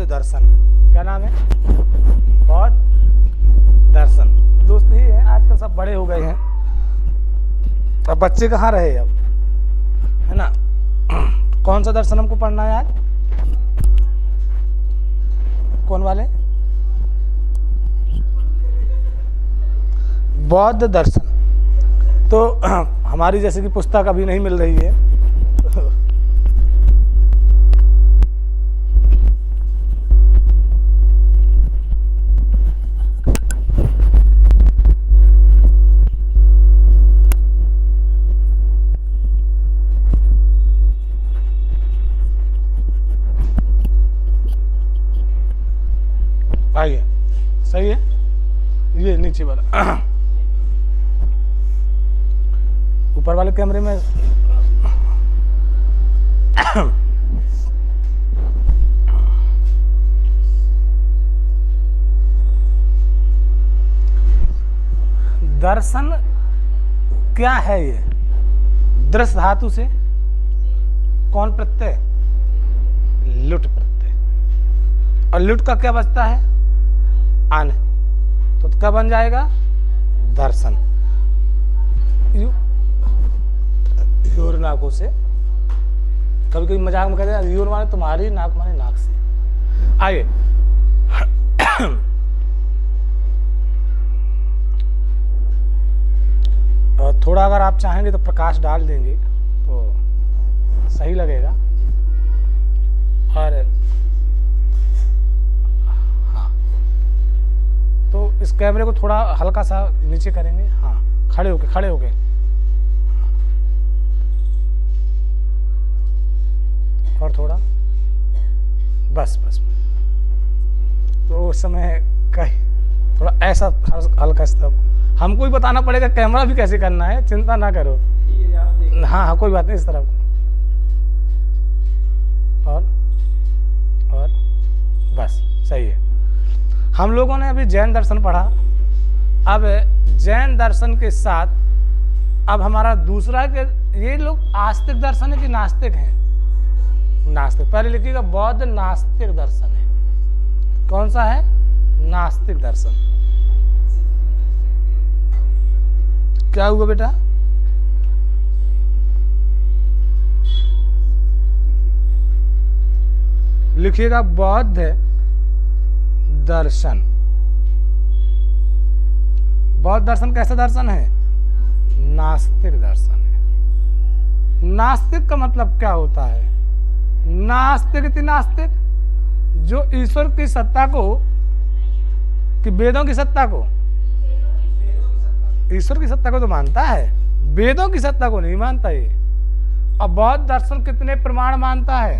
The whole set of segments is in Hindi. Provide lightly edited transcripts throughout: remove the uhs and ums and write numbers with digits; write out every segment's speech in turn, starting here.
बौद्ध दर्शन। क्या नाम है? बौद्ध दर्शन। दोस्त ही है, आजकल सब बड़े हो गए हैं, अब बच्चे कहाँ रहे अब, है ना। कौन सा दर्शन हमको पढ़ना है आज? कौन वाले? बौद्ध दर्शन। तो हमारी जैसे कि पुस्तक अभी नहीं मिल रही है, आइए, सही है, ये नीचे वाला ऊपर वाले कैमरे में दर्शन क्या है? ये दृश्य धातु से कौन प्रत्यय? लुट प्रत्यय। और लुट का क्या बचता है? आन। तो क्या बन जाएगा? दर्शन। यूर नाकों से, कभी कभी मजाक में कहते हैं यूर माने तुम्हारी, नाक माने नाक से। आइए, थोड़ा अगर आप चाहेंगे तो प्रकाश डाल देंगे तो सही लगेगा। और हाँ, तो इस कैमरे को थोड़ा हल्का सा नीचे करेंगे। हाँ, खड़े होके, खड़े होके। और थोड़ा, बस बस। तो उस समय कहीं थोड़ा ऐसा हल्का सा हमको ही बताना पड़ेगा, कैमरा भी कैसे करना है, चिंता ना करो। हाँ हाँ, कोई बात नहीं, इस तरफ। और बस, सही है। हम लोगों ने अभी जैन दर्शन पढ़ा। अब जैन दर्शन के साथ अब हमारा दूसरा के, ये लोग आस्तिक दर्शन है कि नास्तिक हैं? नास्तिक। पहले लिखिएगा, बौद्ध नास्तिक दर्शन है। कौन सा है? नास्तिक दर्शन। क्या हुआ बेटा? लिखिएगा बौद्ध दर्शन। बौद्ध दर्शन कैसा दर्शन है? नास्तिक दर्शन है। नास्तिक का मतलब क्या होता है? नास्तिक इति नास्तिक, जो ईश्वर की सत्ता को, कि वेदों की सत्ता को, ईश्वर की सत्ता को तो मानता है, वेदों की सत्ता को नहीं मानता ये। अब बौद्ध दर्शन कितने प्रमाण मानता है?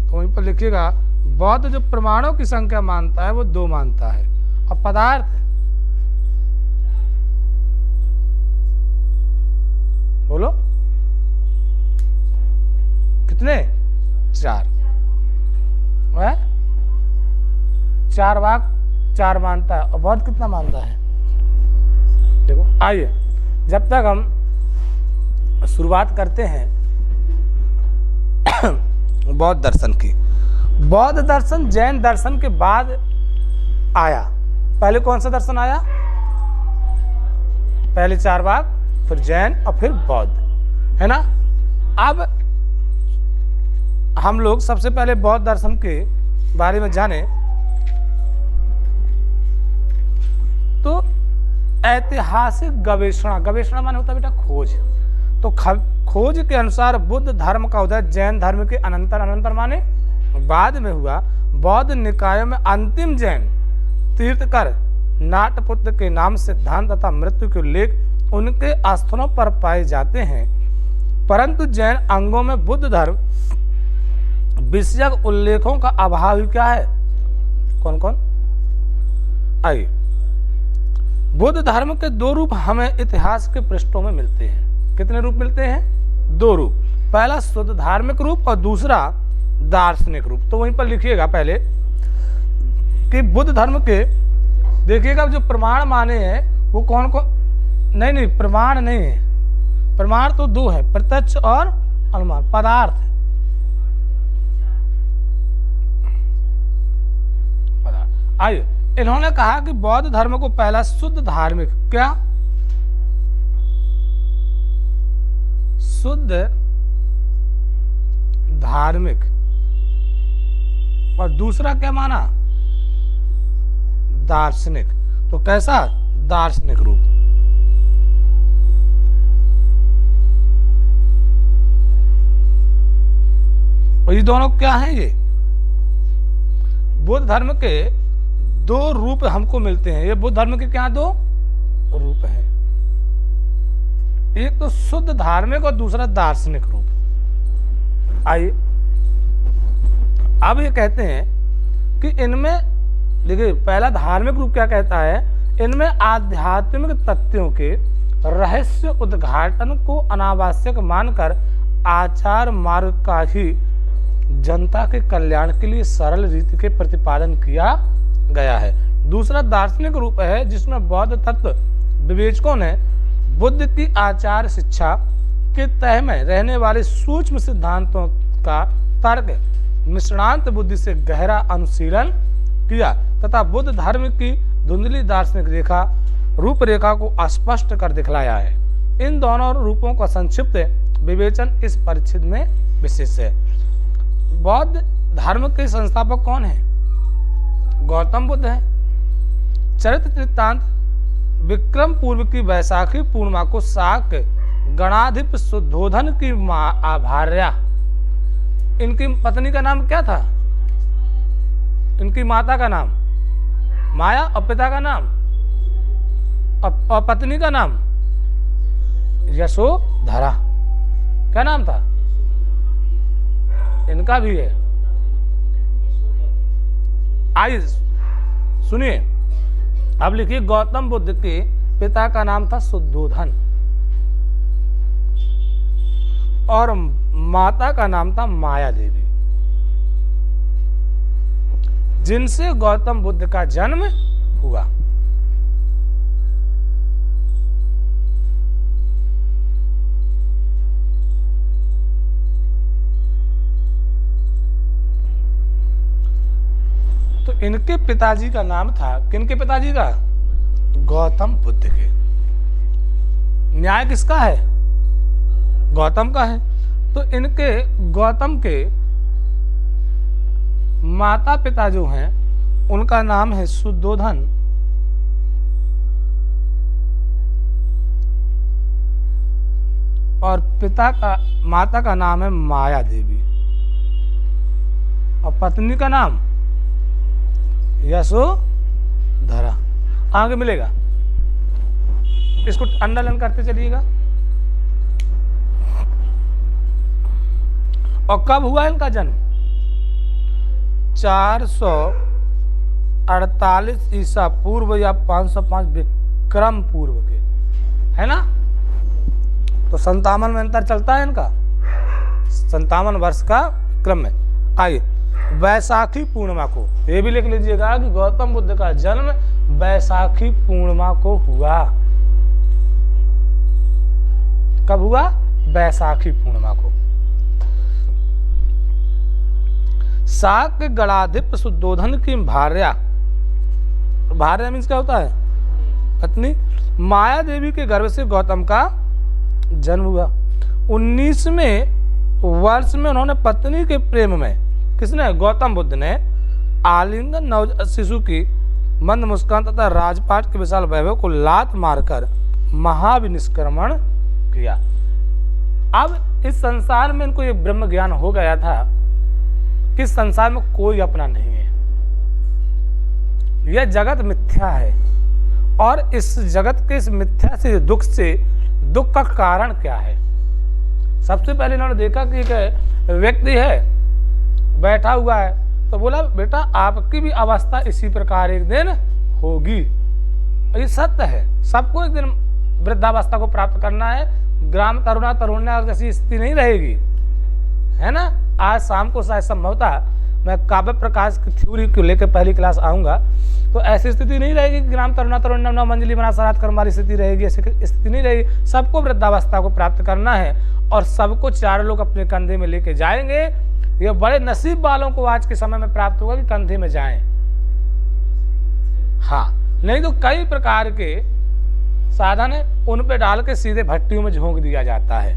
तो वहीं पर लिखिएगा, बौद्ध जो प्रमाणों की संख्या मानता है वो 2 मानता है। अब पदार्थ बोलो कितने? 4। वह 4 वाक 4 मानता है। और बौद्ध कितना मानता है? देखो, आइए, जब तक हम शुरुआत करते हैं बौद्ध दर्शन की। बौद्ध दर्शन जैन दर्शन के बाद आया। पहले कौन सा दर्शन आया? पहले चारवाक, फिर जैन और फिर बौद्ध, है ना। अब हम लोग सबसे पहले बौद्ध दर्शन के बारे में जाने तो ऐतिहासिक गवेषणा, गवेषणा माने होता है बेटा खोज। तो खोज के अनुसार बुद्ध धर्म का उदय जैन धर्म के अनंतर माने बाद में हुआ। बौद्ध निकायों में अंतिम जैन तीर्थकर नाटपुत्र के नाम सिद्धांत तथा मृत्यु के उल्लेख उनके आस्थानों पर पाए जाते हैं, परंतु जैन अंगों में बुद्ध धर्म विषयक उल्लेखों का अभाव ही क्या है? कौन कौन? आइए, बुद्ध धर्म के 2 रूप हमें इतिहास के पृष्ठों में मिलते हैं। कितने रूप मिलते हैं? 2 रूप। पहला शुद्ध धार्मिक रूप और दूसरा दार्शनिक रूप। तो वहीं पर लिखिएगा पहले कि बुद्ध धर्म के, देखिएगा जो प्रमाण माने हैं वो कौन कौन? नहीं, प्रमाण नहीं है। प्रमाण तो 2 है, प्रत्यक्ष और अनुमान। पदार्थ आइए, इन्होंने कहा कि बौद्ध धर्म को पहला शुद्ध धार्मिक, क्या शुद्ध धार्मिक, और दूसरा क्या माना, दार्शनिक। तो कैसा दार्शनिक रूप। और ये दोनों क्या हैं, ये बुद्ध धर्म के दो रूप हमको मिलते हैं। ये बुद्ध धर्म के क्या दो रूप हैं, एक तो शुद्ध धार्मिक और दूसरा दार्शनिक रूप। आइए, अब ये कहते हैं कि इनमें, देखिए पहला धार्मिक रूप क्या कहता है, इनमें आध्यात्मिक तथ्यों के रहस्य उद्घाटन को अनावश्यक मानकर आचार मार्ग का ही जनता के कल्याण के लिए सरल रीति के प्रतिपादन किया गया है। दूसरा दार्शनिक रूप है जिसमें बौद्ध तत्व विवेचकों ने बुद्ध की आचार शिक्षा के तह में रहने वाले सूक्ष्म सिद्धांतों का तर्क मिश्रांत बुद्धि से गहरा अनुशीलन किया तथा बुद्ध धर्म की धुंधली दार्शनिक रेखा रूपरेखा को स्पष्ट कर दिखलाया है। इन दोनों रूपों का संक्षिप्त विवेचन इस परिच्छेद में विशेष है। बौद्ध धर्म के संस्थापक कौन है? गौतम बुद्ध है। चरित्र वृत्तांत विक्रम पूर्व की वैशाखी पूर्णिमा को शाक गणाधिप शुद्धोधन की मां आभार्या, इनकी पत्नी का नाम क्या था? इनकी माता का नाम माया और पिता का नाम और पत्नी का नाम यशोधरा। क्या नाम था इनका भी है? आइए सुनिए, अब लिखिए गौतम बुद्ध के पिता का नाम था शुद्धोधन और माता का नाम था माया देवी, जिनसे गौतम बुद्ध का जन्म हुआ। तो इनके पिताजी का नाम था, किनके पिताजी का? गौतम बुद्ध के। न्याय किसका है? गौतम का है। तो इनके गौतम के माता पिता जो हैं उनका नाम है शुद्धोधन और माता का नाम है माया देवी और पत्नी का नाम यशोधरा। आगे मिलेगा, इसको अंडरलाइन करते चलिएगा। और कब हुआ इनका जन्म? 448 ईसा पूर्व या 505 विक्रम पूर्व के, है ना? तो 57 में अंतर चलता है इनका, 57 वर्ष का क्रम में। आइए, वैशाखी पूर्णिमा को, ये भी लिख लीजिएगा कि गौतम बुद्ध का जन्म वैशाखी पूर्णिमा को हुआ। कब हुआ? वैशाखी पूर्णिमा को। शाक गणाधिप शुद्धोधन की भार्या, भार्या मीन्स क्या होता है? पत्नी। माया देवी के गर्भ से गौतम का जन्म हुआ। 19वें वर्ष में उन्होंने पत्नी के प्रेम में, किसने? गौतम बुद्ध ने आलिंगन नवजात शिशु की मंद मुस्कान तथा राजपाट के विशाल वैभव को लात मारकर महाविनिष्क्रमण किया। अब इस संसार में इनको ये ब्रह्म ज्ञान हो गया था कि संसार में कोई अपना नहीं है, यह जगत मिथ्या है और इस जगत के इस मिथ्या से दुख का कारण क्या है। सबसे पहले इन्होंने देखा कि एक व्यक्ति है बैठा हुआ है, तो बोला बेटा आपकी भी अवस्था इसी प्रकार एक दिन होगी। ये सत्य है, सबको एक दिन वृद्धावस्था को प्राप्त करना है। ग्राम तरुणा तरुण्या जैसी स्थिति नहीं रहेगी, है ना? आज शाम को शायद संभवतः मैं काव्य प्रकाश की थ्योरी को लेकर पहली क्लास आऊंगा, तो ऐसी स्थिति नहीं रहेगी कि ग्राम तरुणा तरुण्या नव मंजिली बना सरात कर्म वाली स्थिति रहेगी। ऐसी स्थिति नहीं रहेगी। सबको वृद्धावस्था को प्राप्त करना है और सबको चार लोग अपने कंधे में लेके जाएंगे। ये बड़े नसीब वालों को आज के समय में प्राप्त होगा कि कंधे में जाएं। हाँ, नहीं तो कई प्रकार के साधन है, उन पे डाल के सीधे भट्टियों में झोंक दिया जाता है।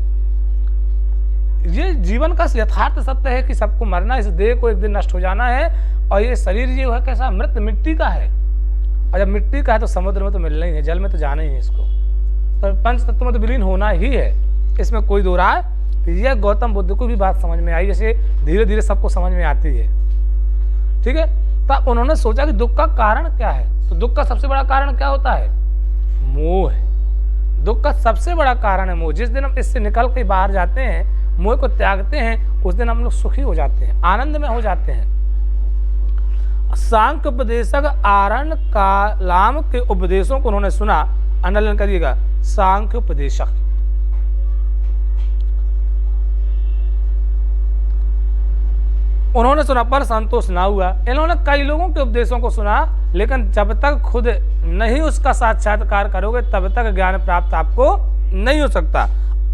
ये जीवन का यथार्थ सत्य है कि सबको मरना, इस देह को एक दिन नष्ट हो जाना है, और ये शरीर जो है कैसा मृत मिट्टी का है, और जब मिट्टी का है तो समुद्र में तो मिलना ही है, जल में तो जाना ही है इसको, तो पंच तत्व में तो विलीन होना ही है, इसमें कोई दो राय। यह गौतम बुद्ध को भी बात समझ में आई, जैसे धीरे धीरे सबको समझ में आती है। ठीक है, तब उन्होंने सोचा कि दुख का कारण क्या है, तो दुख का सबसे बड़ा कारण क्या होता है? मोह है। दुख का सबसे बड़ा कारण है मोह। जिस दिन हम इससे निकल के बाहर जाते हैं, मोह को त्यागते हैं, उस दिन हम लोग सुखी हो जाते हैं, आनंद में हो जाते हैं। सांख्य उपदेशक आरण कालाम के उपदेशों को उन्होंने सुना, अंडरलाइन करिएगा, सांख्य उपदेशक। उन्होंने सुना पर संतोष ना हुआ। इन्होंने कई लोगों के उपदेशों को सुना, लेकिन जब तक खुद नहीं उसका साक्षात्कार करोगे तब तक ज्ञान प्राप्त आपको नहीं हो सकता।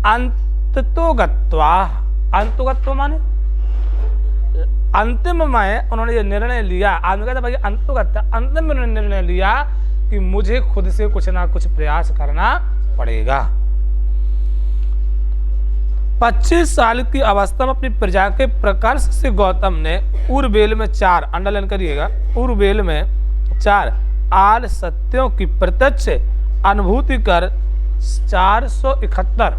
अंततोगत्वा, अंतोगत्व माने अंतिम में उन्होंने ये निर्णय लिया, आदमी कहता भाई अंतोगत, अंतिम में उन्होंने निर्णय लिया कि मुझे खुद से कुछ ना कुछ प्रयास करना पड़ेगा। 25 साल की अवस्था में अपनी प्रजा के प्रकर्ष से गौतम ने उर्वेल में 4, अंडरलाइन करिएगा, उर्वेल में 4 आल सत्यों की प्रत्यक्ष अनुभूति कर 471,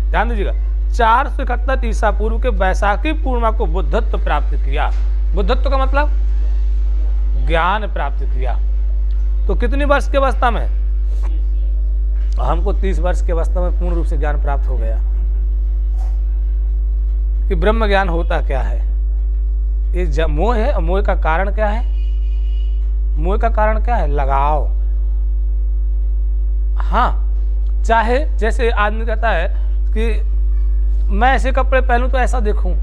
ध्यान दीजिएगा, 471 ईसा पूर्व के वैशाखी पूर्णिमा को बुद्धत्व प्राप्त किया। बुद्धत्व का मतलब ज्ञान प्राप्त किया। तो कितनी वर्ष की अवस्था में? हमको 30 वर्ष की अवस्था में पूर्ण रूप से ज्ञान प्राप्त हो गया कि ब्रह्म ज्ञान होता क्या है। ये मोह है, और मोह का कारण क्या है? मोह का कारण क्या है? लगाव। हाँ, चाहे जैसे आदमी कहता है कि मैं ऐसे कपड़े पहनूं तो ऐसा दिखूं,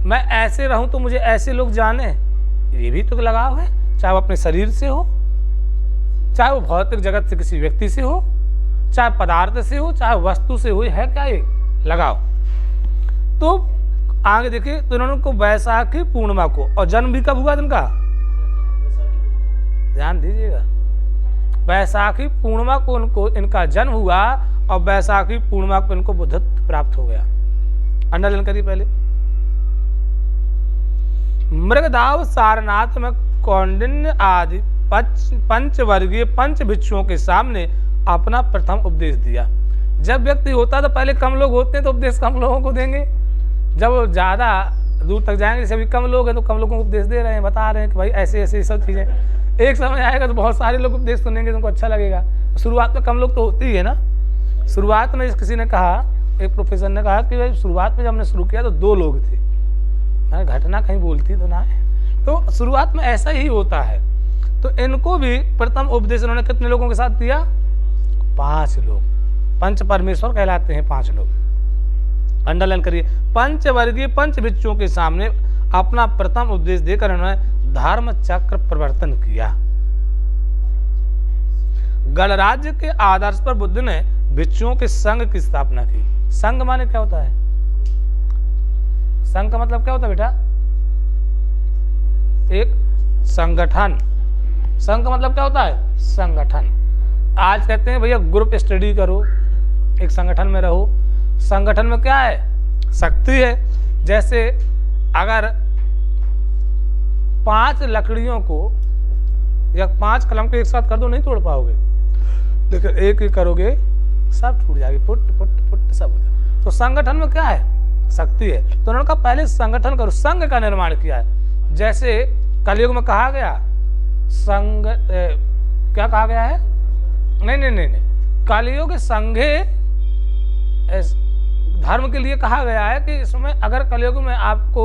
मैं ऐसे रहूं तो मुझे ऐसे लोग जाने, ये भी तो लगाव है। चाहे वो अपने शरीर से हो, चाहे वो भौतिक जगत से किसी व्यक्ति से हो, चाहे पदार्थ से हो, चाहे वस्तु से हो, है क्या ये लगाव। तो आगे देखिए, तो इन्होंने को वैशाखी पूर्णिमा को, और जन्म भी कब हुआ इनका? ध्यान दीजिएगा, वैशाखी पूर्णिमा को उनको इनका जन्म हुआ, और वैशाखी पूर्णिमा को इनको बुद्धत्व प्राप्त हो गया। अंडरलाइन करिए पहले। मृगदाव सारनाथ में कौंडिन्य आदि पंचवर्गीय पंच भिक्षुओं के सामने अपना प्रथम उपदेश दिया। जब व्यक्ति होता तो पहले कम लोग होते हैं तो उपदेश कम लोगों को देंगे, जब ज्यादा दूर तक जाएंगे, जैसे अभी कम लोग हैं तो कम लोगों को उपदेश दे रहे हैं, बता रहे हैं कि भाई ऐसे ऐसे सब चीजें। एक समय आएगा तो बहुत सारे लोग उपदेश सुनेंगे, तुमको अच्छा लगेगा। शुरुआत में कम लोग तो होती है ना। शुरुआत में किसी ने कहा, एक प्रोफेसर ने कहा कि भाई शुरुआत में जब हमने शुरू किया तो 2 लोग थे। मैं घटना कहीं बोलती तो ना है, तो शुरुआत में ऐसा ही होता है। तो इनको भी प्रथम उपदेश उन्होंने कितने लोगों के साथ दिया? 5 लोग। पंच परमेश्वर कहलाते हैं 5 लोग। अंडरलाइन करिए, पंचवर्गीय पंच भिक्षुओं के सामने अपना प्रथम उपदेश देकर उन्होंने धर्म चक्र प्रवर्तन किया। गणराज्य के आदर्श पर बुद्ध ने भिक्षुओं के संघ की स्थापना की। संघ माने क्या होता है? संघ का मतलब क्या होता है बेटा? एक संगठन। संघ का मतलब क्या होता है? संगठन। आज कहते हैं भैया ग्रुप स्टडी करो, एक संगठन में रहो। संगठन में क्या है? शक्ति है। जैसे अगर 5 लकड़ियों को या 5 कलम को एक साथ कर दो, नहीं तोड़ पाओगे, लेकिन एक ही करोगे सब टूट जाएगी, फुट फुट फुट सब हो जाएगा। तो संगठन में क्या है? शक्ति है। तो उन्होंने कहा पहले संगठन करो, संघ का निर्माण किया है। जैसे कलयुग में कहा गया संघ, क्या कहा गया है? नहीं, कलयुग संघे धर्म के लिए कहा गया है कि इसमें अगर कलयुग में आपको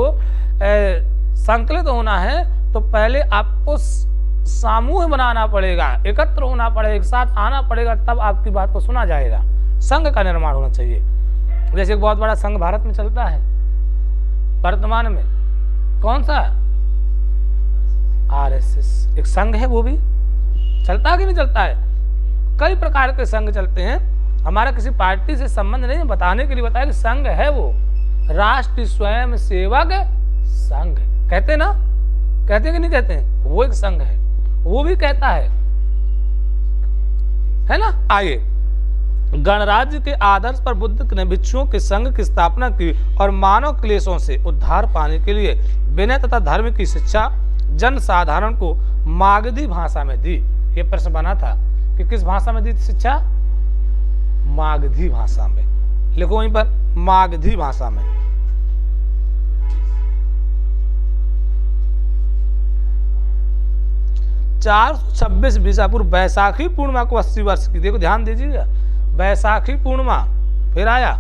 संकलित होना है तो पहले आपको समूह बनाना पड़ेगा, एकत्र होना पड़ेगा, एक साथ आना पड़ेगा, तब आपकी बात को सुना जाएगा। संघ का निर्माण होना चाहिए। जैसे एक बहुत बड़ा संघ भारत में चलता है वर्तमान में, कौन सा? आरएसएस एक संघ है, वो भी चलता है कि नहीं चलता है? कई प्रकार के संघ चलते हैं। हमारा किसी पार्टी से संबंध नहीं, बताने के लिए बताया कि संघ है वो राष्ट्रीय स्वयं सेवक संघ, कहते ना, कहते कि नहीं कहते हैं? वो एक संघ है। वो भी कहता है ना। आइए, गणराज्य के आदर्श पर बुद्ध ने भिक्षुओं के संघ की स्थापना की और मानव क्लेशों से उद्धार पाने के लिए विनय तथा धर्म की शिक्षा जन साधारण को मागधी भाषा में दी। ये प्रश्न बना था कि किस भाषा में दी शिक्षा? मागधी भाषा में। लिखो वहीं पर, मागधी भाषा में। चार 26 बीसा पूर्व बैसाखी पूर्णिमा को 80 वर्ष की, देखो ध्यान दीजिएगा, बैसाखी पूर्णिमा फिर आया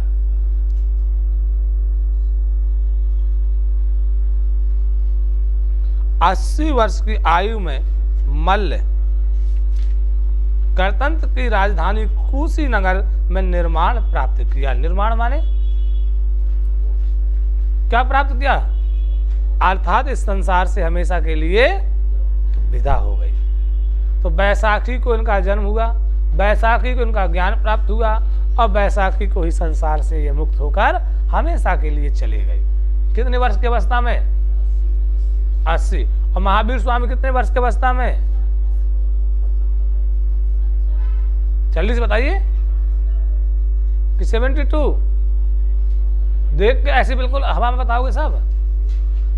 80 वर्ष की आयु में मल्ल गणतंत्र की राजधानी कुशीनगर में निर्माण प्राप्त किया। निर्माण माने क्या प्राप्त किया? अर्थात इस संसार से हमेशा के लिए विदा हो गई। तो बैसाखी को इनका जन्म हुआ, बैसाखी को इनका ज्ञान प्राप्त हुआ और बैसाखी को ही संसार से ये मुक्त होकर हमेशा के लिए चले गए। कितने वर्ष की अवस्था में? 80। और महावीर स्वामी कितने वर्ष की अवस्था में? जल्दी से बताइए कि 72। देख के ऐसे बिल्कुल हवा में बताओगे सब?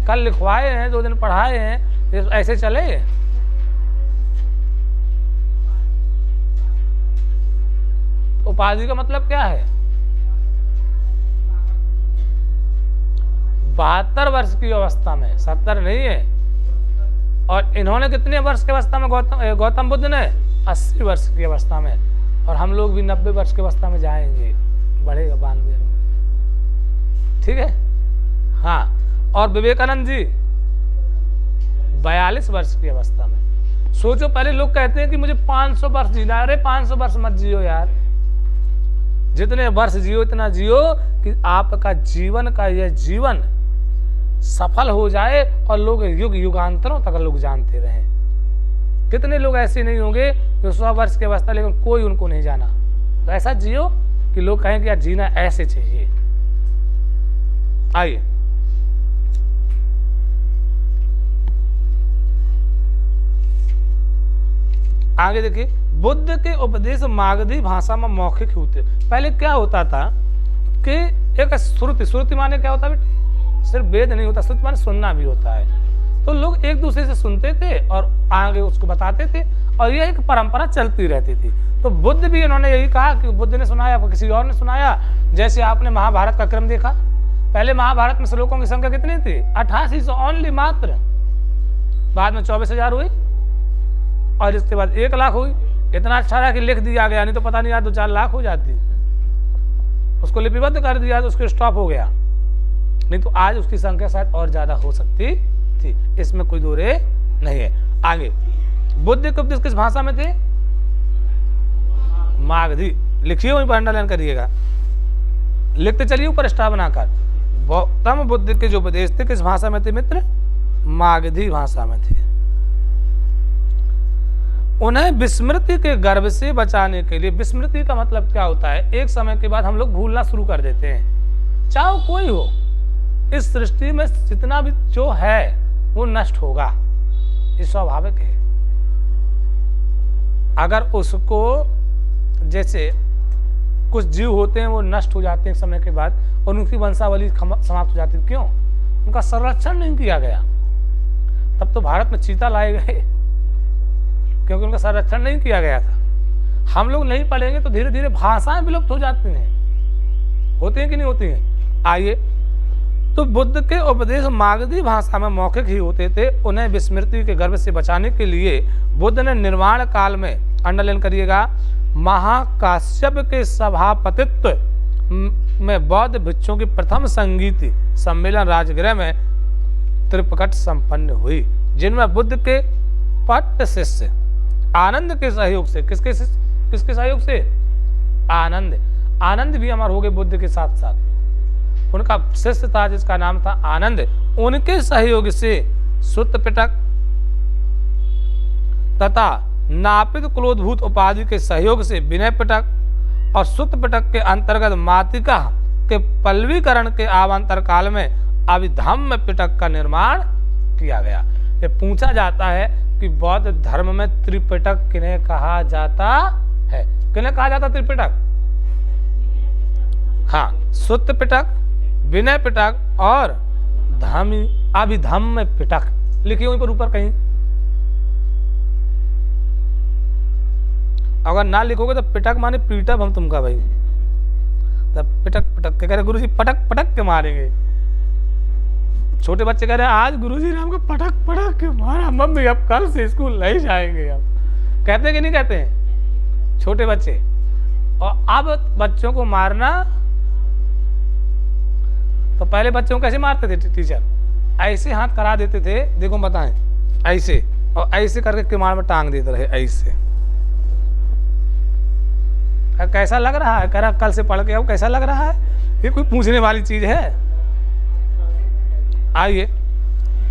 कल लिखवाए हैं, 2 दिन पढ़ाए हैं, ऐसे चले? उपाधि का मतलब क्या है? 72 वर्ष की अवस्था में, 70 नहीं है। और इन्होंने कितने वर्ष की अवस्था में? गौतम बुद्ध ने 80 वर्ष की अवस्था में। और हम लोग भी 90 वर्ष की अवस्था में जाएंगे, बढ़ेगा 92। ठीक है, हाँ। और विवेकानंद जी 42 वर्ष की अवस्था में। सोचो, पहले लोग कहते हैं कि मुझे 500 वर्ष जीना। अरे 500 वर्ष मत जियो यार, जितने वर्ष जियो इतना जियो कि आपका जीवन का यह जीवन सफल हो जाए और लोग युग युगांतरों तक लोग जानते रहें। कितने लोग ऐसे नहीं होंगे जो 100 वर्ष की अवस्था लेकिन कोई उनको नहीं जाना। तो ऐसा जियो कि लोग कहें कि यार जीना ऐसे चाहिए। आइए, आगे देखिए, बुद्ध के उपदेश मागधी भाषा में मौखिक होते। पहले क्या होता था कि एक श्रुति, श्रुति माने क्या होता है बेटे? सिर्फ वेद नहीं होता, श्रुति माने सुनना भी होता है। तो लोग एक दूसरे से सुनते थे और आगे उसको बताते थे और यह एक परंपरा चलती रहती थी। तो बुद्ध भी इन्होंने यही कहा कि बुद्ध ने सुनाया, किसी और ने सुनाया। जैसे आपने महाभारत का क्रम देखा, पहले महाभारत में श्लोकों की संख्या कितनी थी? 8800 ओनली, मात्र। बाद में 24,000 हुई और इसके बाद 1 लाख हुई। इतना अच्छा रहा कि लिख दिया गया, नहीं तो पता नहीं यार 2-4 लाख हो जाती। उसको लिपिबद्ध कर दिया तो उसको स्टॉप हो गया, नहीं तो आज उसकी संख्या शायद और ज्यादा हो सकती थी। इसमें कोई दो राय नहीं है। आगे, बुद्ध के उपदेश किस भाषा में थे? मागधी। लिखिए, वहीं पर अंडरलाइन करिएगा, लिखते चलिए ऊपर स्टार बनाकर। गौतम बुद्ध के जो उपदेश थे किस भाषा में थे मित्र? मागधी भाषा में थे। उन्हें विस्मृति के गर्भ से बचाने के लिए, विस्मृति का मतलब क्या होता है? एक समय के बाद हम लोग भूलना शुरू कर देते हैं। चाहे कोई हो, इस सृष्टि में जितना भी जो है वो नष्ट होगा, ये स्वाभाविक है। अगर उसको, जैसे कुछ जीव होते हैं वो नष्ट हो जाते हैं समय के बाद और उनकी वंशावली समाप्त हो जाती है। क्यों? उनका संरक्षण नहीं किया गया। तब तो भारत में चीता लाए गए क्योंकि उनका संरक्षण नहीं किया गया था। हम लोग नहीं पढ़ेंगे तो धीरे धीरे भाषाएं विलुप्त हो जाती हैं। होती हैं कि नहीं होती हैं? आइए, तो बुद्ध के उपदेश मागधी भाषा में मौखिक ही होते थे। उन्हें विस्मृति के गर्भ से बचाने के लिए बुद्ध ने निर्माण काल में, अंडरलाइन करिएगा, महाकाश्यप के सभापतित्व में बौद्ध भिक्षुओं की प्रथम संगीत सम्मेलन राजगृह में त्रिपकट संपन्न हुई, जिनमें बुद्ध के पट्ट शिष्य आनंद के सहयोग से, किसके सहयोग से? आनंद भी अमर हो गए बुद्ध के साथ साथ। उनका शिष्य था जिसका नाम था आनंद, उनके सहयोग से सुत्त पिटक तथा नापित क्रोधभूत उपाधि के सहयोग से विनय पिटक और सुत्त पिटक के अंतर्गत मातिका के पल्लवीकरण के अवान्तर काल में अभिधम्म पिटक का निर्माण किया गया। ये पूछा जाता है कि बौद्ध धर्म में त्रिपिटक किन्हें कहा जाता है? किन्हें कहा जाता त्रिपिटक? हाँ, सुत्त पिटक, विनय पिटक और अभिधम्म पिटक। लिखिए वहीं पर ऊपर कहीं, अगर ना लिखोगे तो पिटक माने पीटब हम तुमका भाई। तब पिटक पिटक के कह रहे गुरुजी पटक पटक के मारेंगे। छोटे बच्चे कह रहे आज गुरुजी ने हमको पटक पटक के मारा, मम्मी अब कल से स्कूल नहीं जाएंगे। अब कहते हैं कि नहीं कहते हैं छोटे बच्चे? और अब बच्चों को मारना, तो पहले बच्चों को कैसे मारते थे टीचर? ऐसे हाथ करा देते थे, देखो बताएं, ऐसे, और ऐसे करके किमाड़ में टांग देते रहे ऐसे। कैसा लग रहा है? कह रहा कल से पढ़ के आओ, कैसा लग रहा है? ये कोई पूछने वाली चीज है? आइए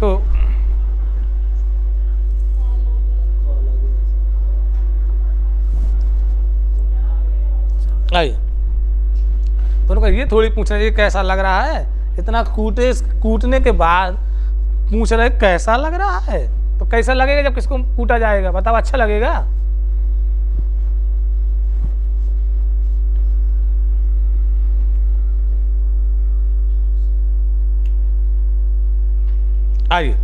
तो आइए तो उनको ये थोड़ी पूछना चाहिए कैसा लग रहा है? इतना कूटने के बाद पूछ रहे कैसा लग रहा है? तो कैसा लगेगा जब किसको कूटा जाएगा? बताओ, अच्छा लगेगा? आइए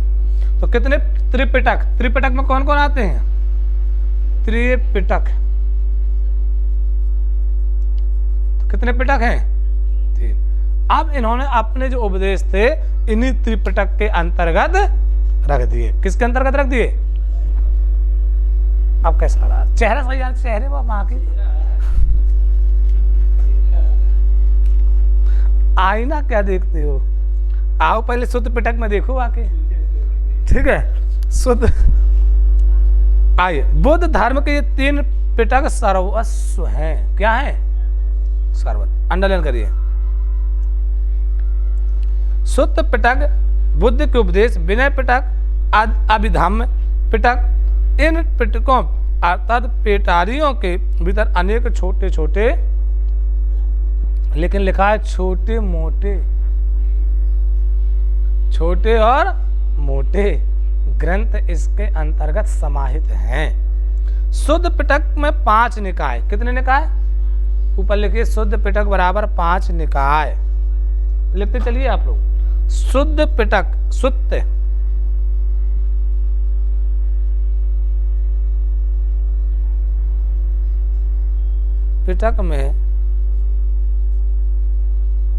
तो कितने त्रिपिटक? त्रिपिटक में कौन कौन आते हैं? त्रिपिटक कितने पिटक हैं? 3। अब इन्होंने अपने जो उपदेश थे इन्हीं त्रिपिटक के अंतर्गत रख दिए। किसके अंतर्गत रख दिए? अब कैसा रहा चेहरा? सही यार, चेहरे वो मां की आईना क्या देखते हो? आओ पहले शुद्ध पिटक में देखो आके, ठीक है? शुद्ध। आइए, बुद्ध धर्म के ये 3 पिटक सर्वस्व हैं। क्या है? सर्वस्व। अंडरलाइन करिए। शुद्ध पिटक बुद्ध के उपदेश, विनय पिटक, अभिधम्म पिटक। इन पिटकों अर्थात पेटारियों के भीतर अनेक छोटे छोटे, लेकिन लिखा है छोटे मोटे, छोटे और मोटे ग्रंथ इसके अंतर्गत समाहित हैं। शुद्ध पिटक में 5 निकाय। कितने निकाय? ऊपर लिखिए शुद्ध पिटक बराबर 5 निकाय। लिखते चलिए आप लोग। शुद्ध पिटक, सुत्त पिटक में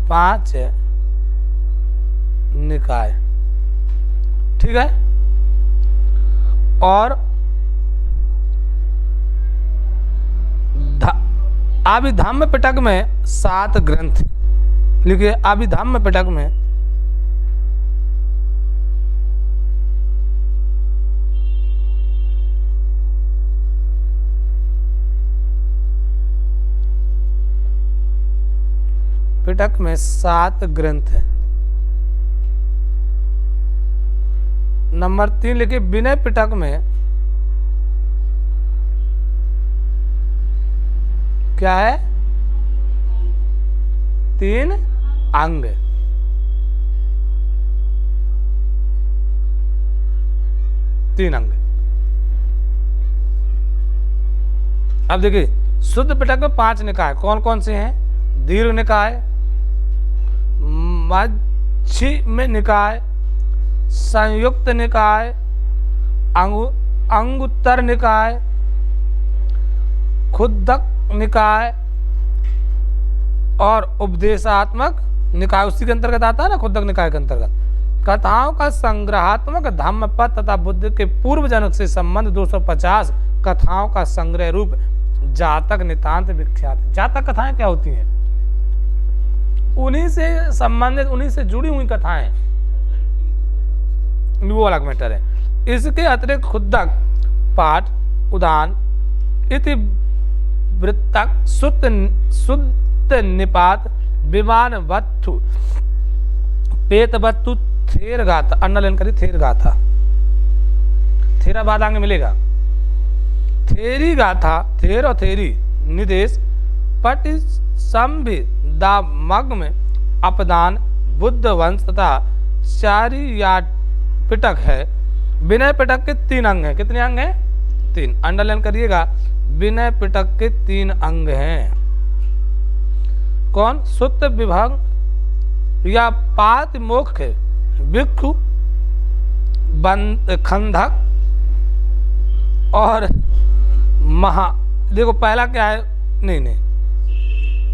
5 निकाय, ठीक है? और अभिधम्म पिटक में 7 ग्रंथ। लिखिए अभिधम्म पिटक में पिटक में 7 ग्रंथ है। नंबर 3 लिखिए विनय पिटक में क्या है? 3 अंग। अब देखिए शुद्ध पिटक में 5 निकाय कौन कौन से हैं? दीर्घ निकाय, मध्यम निकाय, संयुक्त निकाय, अंगुत्तर निकाय, खुद्दक निकाय और उपदेशात्मक निकाय। उसी के अंतर्गत आता है ना, खुद्दक निकाय के अंतर्गत। कथाओं का संग्रहात्मक धम्मपद तथा बुद्ध के पूर्व जनक से संबंध 250 कथाओं का संग्रह रूप जातक नितांत विख्यात। जातक कथाएं क्या होती हैं? उन्हीं से संबंधित, उन्हीं से जुड़ी हुई कथाएं, वो अलग मैटर है। इसके अतिरिक्त खुद्दक, पाठ, उदान, इति वृत्तक, शुद्ध निपात, विमान वत्थु, पेत वत्थु, थेर गाथा। अंडरलाइन करिए थेर गाथा। थेरा बाद आगे मिलेगा। थेरी गाथा, थेर और थेरी निदेश, पटि संभि दामग में अपदान, बुद्ध वंश तथा चारी या पिटक है। विनय पिटक के 3 अंग हैं। कितने अंग हैं? 3। अंडरलाइन करिएगा, विनय पिटक के 3 अंग हैं। कौन? सुत्त, विभंग या पात, मोक्ष, भिक्षु, खंधक और महा। देखो पहला क्या है? नहीं,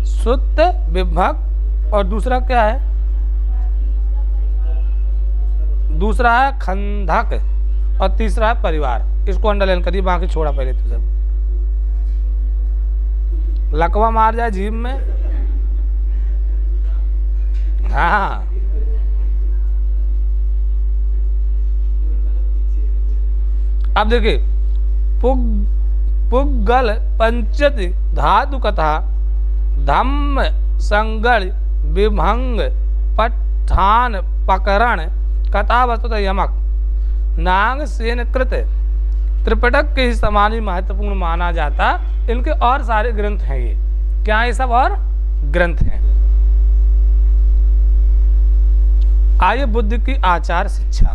सुत्त, विभक्त और दूसरा क्या है? दूसरा है खंधक और तीसरा है परिवार। इसको अंडरलाइन करिए, बाकी छोड़ा पहले तो सब। लकवा मार जाए जीभ में। हाँ, अब देखिए, पुग्गल, पंचति, धातु कथा, धम्म, संगड़, विभंग, पठान, पकरण, कथा वस्तुतः यमक, नाग, सेन, कृत, त्रिपिटक के ही समान ही महत्वपूर्ण माना जाता। इनके और सारे ग्रंथ हैं। ये क्या? ये सब और ग्रंथ हैं। आइए बुद्ध की आचार शिक्षा।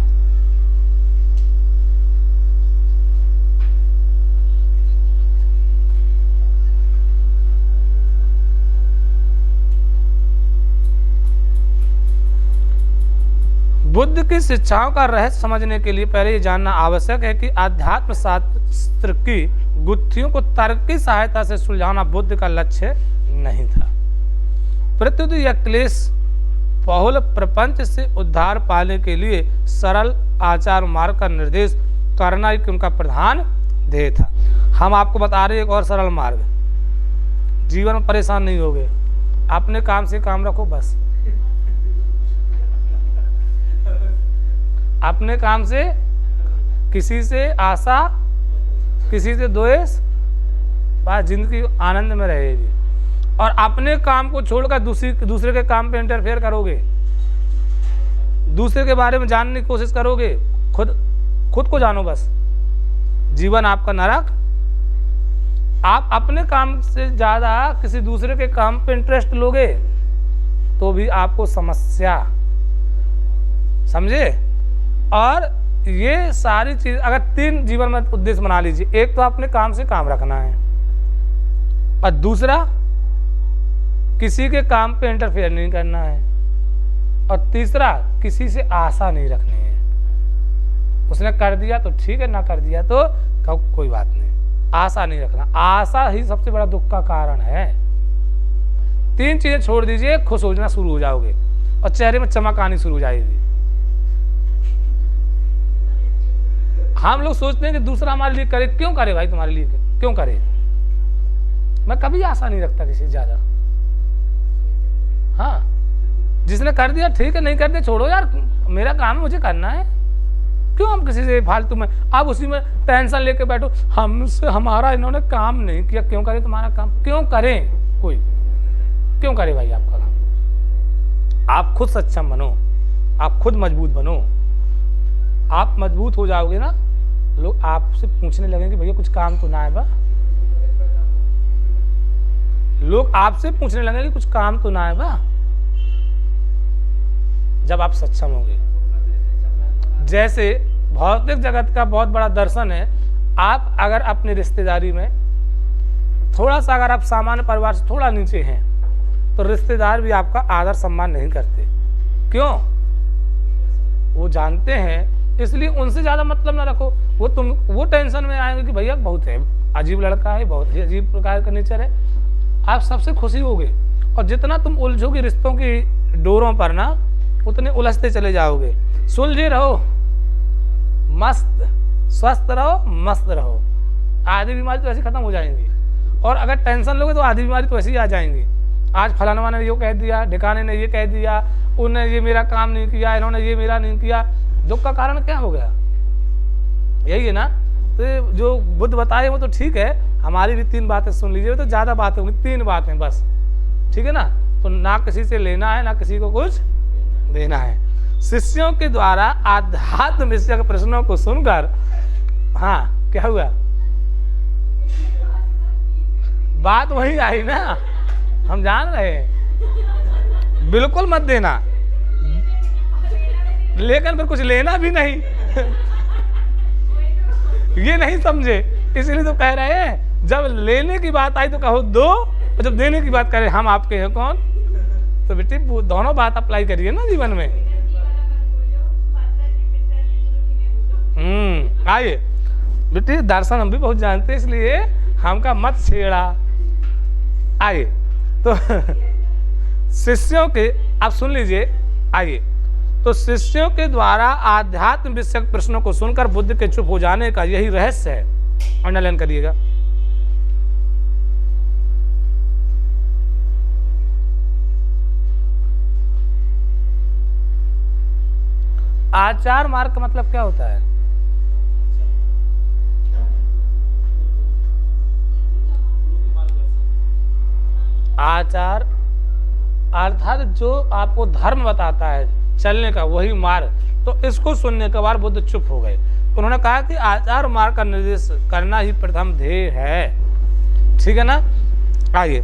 बुद्ध की शिक्षाओं का रहस्य समझने के लिए पहले ये जानना आवश्यक है कि आध्यात्म शास्त्र की गुत्थियों को तर्क की सहायता से सुलझाना बुद्ध का लक्ष्य नहीं था। प्रत्युत यह क्लेश बहुल प्रपंच से उद्धार पाने के लिए सरल आचार मार्ग का निर्देश करना ही उनका प्रधान ध्येय था। हम आपको बता रहे एक और सरल मार्ग, जीवन में परेशान नहीं होगे, अपने काम से काम रखो बस। अपने काम से, किसी से आशा, किसी से द्वेष, बस जिंदगी आनंद में रहेगी। और अपने काम को छोड़कर दूसरे के काम पे इंटरफेयर करोगे, दूसरे के बारे में जानने की कोशिश करोगे, खुद को जानो बस। जीवन आपका नरक। आप अपने काम से ज्यादा किसी दूसरे के काम पे इंटरेस्ट लोगे तो भी आपको समस्या, समझे। और ये सारी चीज अगर 3 जीवन में उद्देश्य बना लीजिए, एक तो अपने काम से काम रखना है, और दूसरा किसी के काम पे इंटरफेयर नहीं करना है, और तीसरा किसी से आशा नहीं रखनी है। उसने कर दिया तो ठीक है, ना कर दिया तो कोई बात नहीं। आशा नहीं रखना, आशा ही सबसे बड़ा दुख का कारण है। 3 चीजें छोड़ दीजिए, खुश हो जाना शुरू हो जाओगे और चेहरे में चमक आनी शुरू हो जाएगी। हम लोग सोचते हैं कि दूसरा हमारे लिए करे, क्यों करे भाई? तुम्हारे लिए क्यों करे? मैं कभी आशा नहीं रखता किसी से ज्यादा। हाँ, जिसने कर दिया ठीक है, नहीं कर दिया छोड़ो यार, मेरा काम है, मुझे करना है। क्यों हम किसी से फालतू में, आप उसी में टेंशन लेके बैठो, हमसे हमारा इन्होंने काम नहीं किया, क्यों करे तुम्हारा काम? क्यों करें? कोई क्यों करे भाई आपका काम? आप खुद सक्षम बनो, आप खुद मजबूत बनो। आप मजबूत हो जाओगे ना, लोग आपसे पूछने लगेंगे भैया कुछ काम तो ना है बा। लोग आपसे पूछने लगेंगे कुछ काम तो ना है बा, जब आप सक्षम होंगे। जैसे भौतिक जगत का बहुत बड़ा दर्शन है, आप अगर अपनी रिश्तेदारी में थोड़ा सा, अगर आप सामान्य परिवार से थोड़ा नीचे हैं तो रिश्तेदार भी आपका आदर सम्मान नहीं करते। क्यों? वो जानते हैं, इसलिए उनसे ज्यादा मतलब ना रखो। वो टेंशन में आएंगे कि भैया बहुत है, अजीब लड़का है, बहुत ही अजीब प्रकार का नेचर है। आप सबसे खुशी होगे, और जितना तुम उलझोगे रिश्तों की डोरों पर ना, उतने उलझते चले जाओगे। सुलझे रहो, मस्त, स्वस्थ रहो, मस्त रहो। आधी बीमारी तो ऐसी खत्म हो जाएंगी, और अगर टेंशन लोगे तो आधी बीमारी तो ऐसी ही आ जाएंगी। आज फलाना ने ये कह दिया, ढिकाने ने ये कह दिया, उन्होंने ये मेरा काम नहीं किया, इन्होंने ये मेरा नहीं किया। दुख का कारण क्या हो गया? यही है ना। तो जो बुद्ध बताए वो तो ठीक है, हमारी भी 3 बातें सुन लीजिए, तो ज्यादा बातें होंगी, 3 बातें बस, ठीक है ना। तो ना किसी से लेना है, ना किसी को कुछ देना है। शिष्यों के द्वारा आध्यात्म विषय के प्रश्नों को सुनकर, हाँ क्या हुआ? बात वही आई ना, हम जान रहे हैं। बिल्कुल मत देना, लेकिन फिर कुछ लेना भी नहीं। ये नहीं समझे, इसलिए तो कह रहे हैं जब लेने की बात आई तो कहो दो, और जब देने की बात करें हम आपके हैं कौन। तो बेटी दोनों बात अप्लाई करिए ना जीवन में। आइए बेटी, दर्शन हम भी बहुत जानते हैं, इसलिए हमका मत छेड़ा। आइए तो शिष्यों के, आप सुन लीजिए। आइए तो शिष्यों के द्वारा आध्यात्म विषयक प्रश्नों को सुनकर बुद्ध के चुप हो जाने का यही रहस्य है। अंडरलाइन करिएगा। आचार मार्ग का मतलब क्या होता है? आचार अर्थात जो आपको धर्म बताता है चलने का, वही मार्ग। तो इसको सुनने के बाद बुद्ध चुप हो गए। उन्होंने कहा कि आचार मार्ग का निर्देश करना ही प्रथम ध्येय है। ठीक है ना। आइए,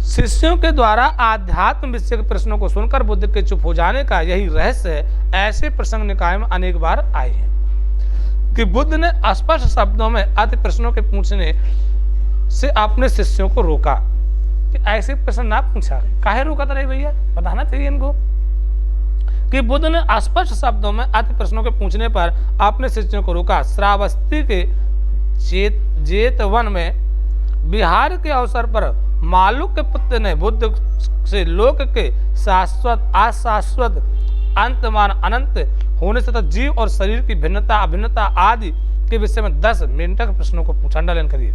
शिष्यों के द्वारा आध्यात्म विषय के प्रश्नों को सुनकर बुद्ध के चुप हो जाने का यही रहस्य है। ऐसे प्रसंग निकाय में अनेक बार आए हैं कि बुद्ध ने स्पष्ट शब्दों में अति प्रश्नों के पूछने से अपने शिष्यों को रोका कि ऐसे प्रश्न ना पूछा। काहे रोका था रे भैया, बताना चाहिए इनको कि बुद्ध ने स्पष्ट शब्दों में अति प्रश्नों के पूछने पर अपने शिष्यों को रोका। श्रावस्ती के जेतवन में बिहार के अवसर पर मालूक के पुत्र ने बुद्ध से लोक के शाश्वत अशाश्वत अंतमान अनंत होने से तथा जीव और शरीर की भिन्नता अभिन्नता आदि के विषय में 10 मिनट के प्रश्नों को पूछा। अंडरलाइन करिए।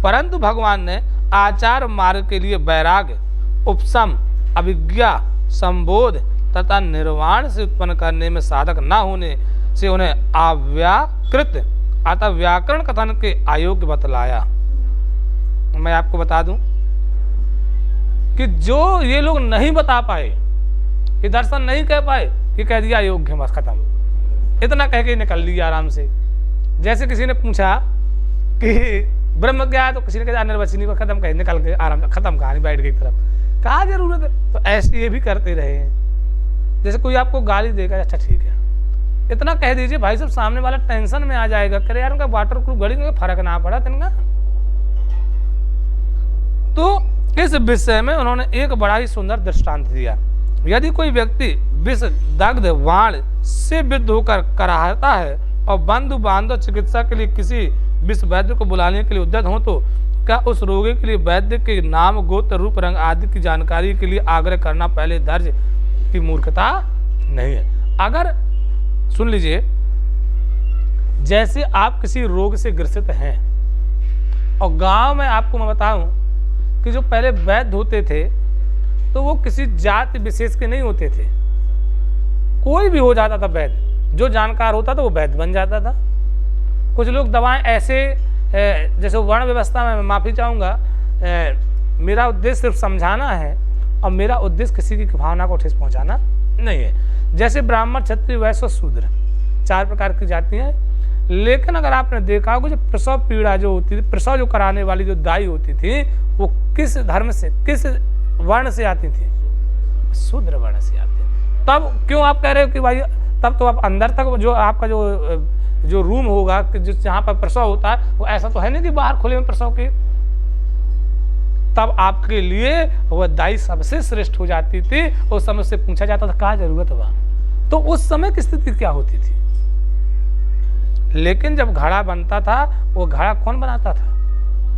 परंतु भगवान ने आचार मार्ग के लिए वैराग्य, उपशम, अभिज्ञा, संबोध तथा निर्वाण से उत्पन्न करने में साधक न होने से उन्हें अव्याकृत अतः व्याकरण कथन के अयोग्य बतलाया। मैं आपको बता दूं कि जो ये लोग नहीं बता पाए, कि दर्शन नहीं कह पाए, कि कह दिया अयोग्य, बस खत्म। इतना कह के निकल लिया आराम से। जैसे किसी ने पूछा कि ब्रह्म क्या है, तो किसी ने कहा निर्वचनी को खत्म कह, निकल के आराम से खत्म कहानी, बैठ गई तरफ। कहा जरूरत है, तो ऐसे ये भी करते रहे हैं। जैसे कोई आपको गाली देगा, अच्छा ठीक है, इतना कह दीजिए भाई साहब, सामने वाला टेंशन में आ जाएगा, करे यार उनका वाटर प्रूफ घड़ी में फर्क ना पड़ा तिनका। तो इस विषय में उन्होंने एक बड़ा ही सुंदर दृष्टांत दिया। यदि कोई व्यक्ति विष दग्ध वाण से विद्ध होकर कराहता है और बंधु बांधव चिकित्सा के लिए किसी विष वैद्य को बुलाने के लिए उद्यत हो, तो क्या उस रोगी के लिए वैद्य के नाम, गोत्र, रूप, रंग आदि की जानकारी के लिए आग्रह करना पहले दर्ज की मूर्खता नहीं है? अगर सुन लीजिए, जैसे आप किसी रोग से ग्रसित हैं और गांव में आपको मैं बताऊं कि जो पहले वैद्य होते थे तो वो किसी जाति विशेष के नहीं होते थे, कोई भी हो जाता था वैद्य। जो जानकार होता था वो वैद्य बन जाता था। कुछ लोग दवाएं ऐसे, जैसे वर्ण व्यवस्था में, मैं माफी चाहूंगा, मेरा उद्देश्य सिर्फ समझाना है और मेरा उद्देश्य किसी की भावना को ठेस पहुंचाना नहीं है। जैसे ब्राह्मण, क्षत्रिय, वैश्य, शूद्र 4 प्रकार की जाति हैं। लेकिन अगर आपने देखा होगा, जो प्रसव पीड़ा जो होती थी, प्रसव जो कराने वाली जो दाई होती थी, वो किस धर्म से, किस वर्ण से आती थी? शूद्र वर्ण से आती थी। तब क्यों आप कह रहे हो कि भाई तब तो आप अंदर तक जो आपका जो रूम होगा, जहाँ पर प्रसव होता है, वो ऐसा तो है नहीं कि बाहर खुले में प्रसव के। तब आपके लिए वह दाई सबसे श्रेष्ठ हो जाती थी। उस समय से पूछा जाता था क्या जरूरत हुआ, तो उस समय की स्थिति क्या होती थी? लेकिन जब घड़ा बनता था, वो घड़ा कौन बनाता था?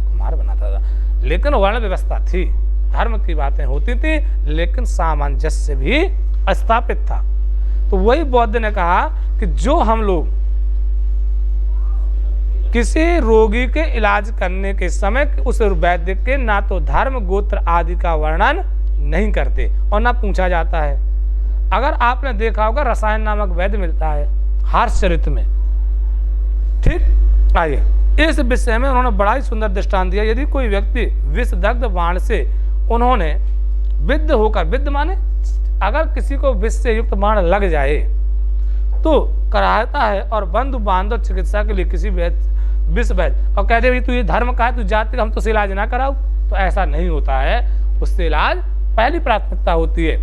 कुम्हार बनाता था। लेकिन वर्ण व्यवस्था थी, धर्म की बातें होती थी, लेकिन सामंजस्य भी स्थापित था। तो वही बौद्ध ने कहा कि जो हम लोग किसी रोगी के इलाज करने के समय उस वैद्य के ना तो धर्म, गोत्र आदि का वर्णन नहीं करते और ना पूछा जाता है। अगर आपने देखा होगा, रसायन नामक वैद्य मिलता है हर्षचरित में, ठीक। आइए, इस विषय में उन्होंने बड़ा ही सुंदर दृष्टांत दिया। यदि कोई व्यक्ति विष दग्ध बाण से उन्होंने विद्ध होकर, विद्ध माने अगर किसी को विष से युक्त बाण लग जाए तो कराहता है और बंधु बांधव चिकित्सा के लिए किसी विष वैद्य और कहते भाई तू ये धर्म का है, तू जाति का, हम तो इलाज ना कराओ, तो ऐसा नहीं होता है। उससे इलाज पहली प्राथमिकता होती है।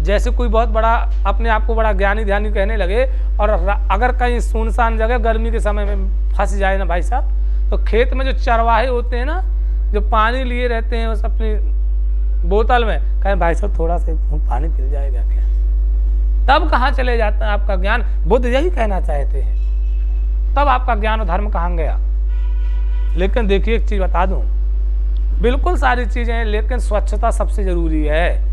जैसे कोई बहुत बड़ा अपने आप को बड़ा ज्ञानी ध्यानी कहने लगे और अगर कहीं सुनसान जगह गर्मी के समय में फंस जाए ना भाई साहब, तो खेत में जो चरवाहे होते हैं ना, जो पानी लिए रहते हैं उस अपनी बोतल में, कहें भाई साहब थोड़ा सा पानी पिल जाएगा क्या, तब कहाँ चले जाता है आपका ज्ञान। बुद्ध यही कहना चाहते हैं, तब आपका ज्ञान और धर्म कहाँ गया। लेकिन देखिए एक चीज बता दूं, बिल्कुल सारी चीजें हैं, लेकिन स्वच्छता सबसे जरूरी है।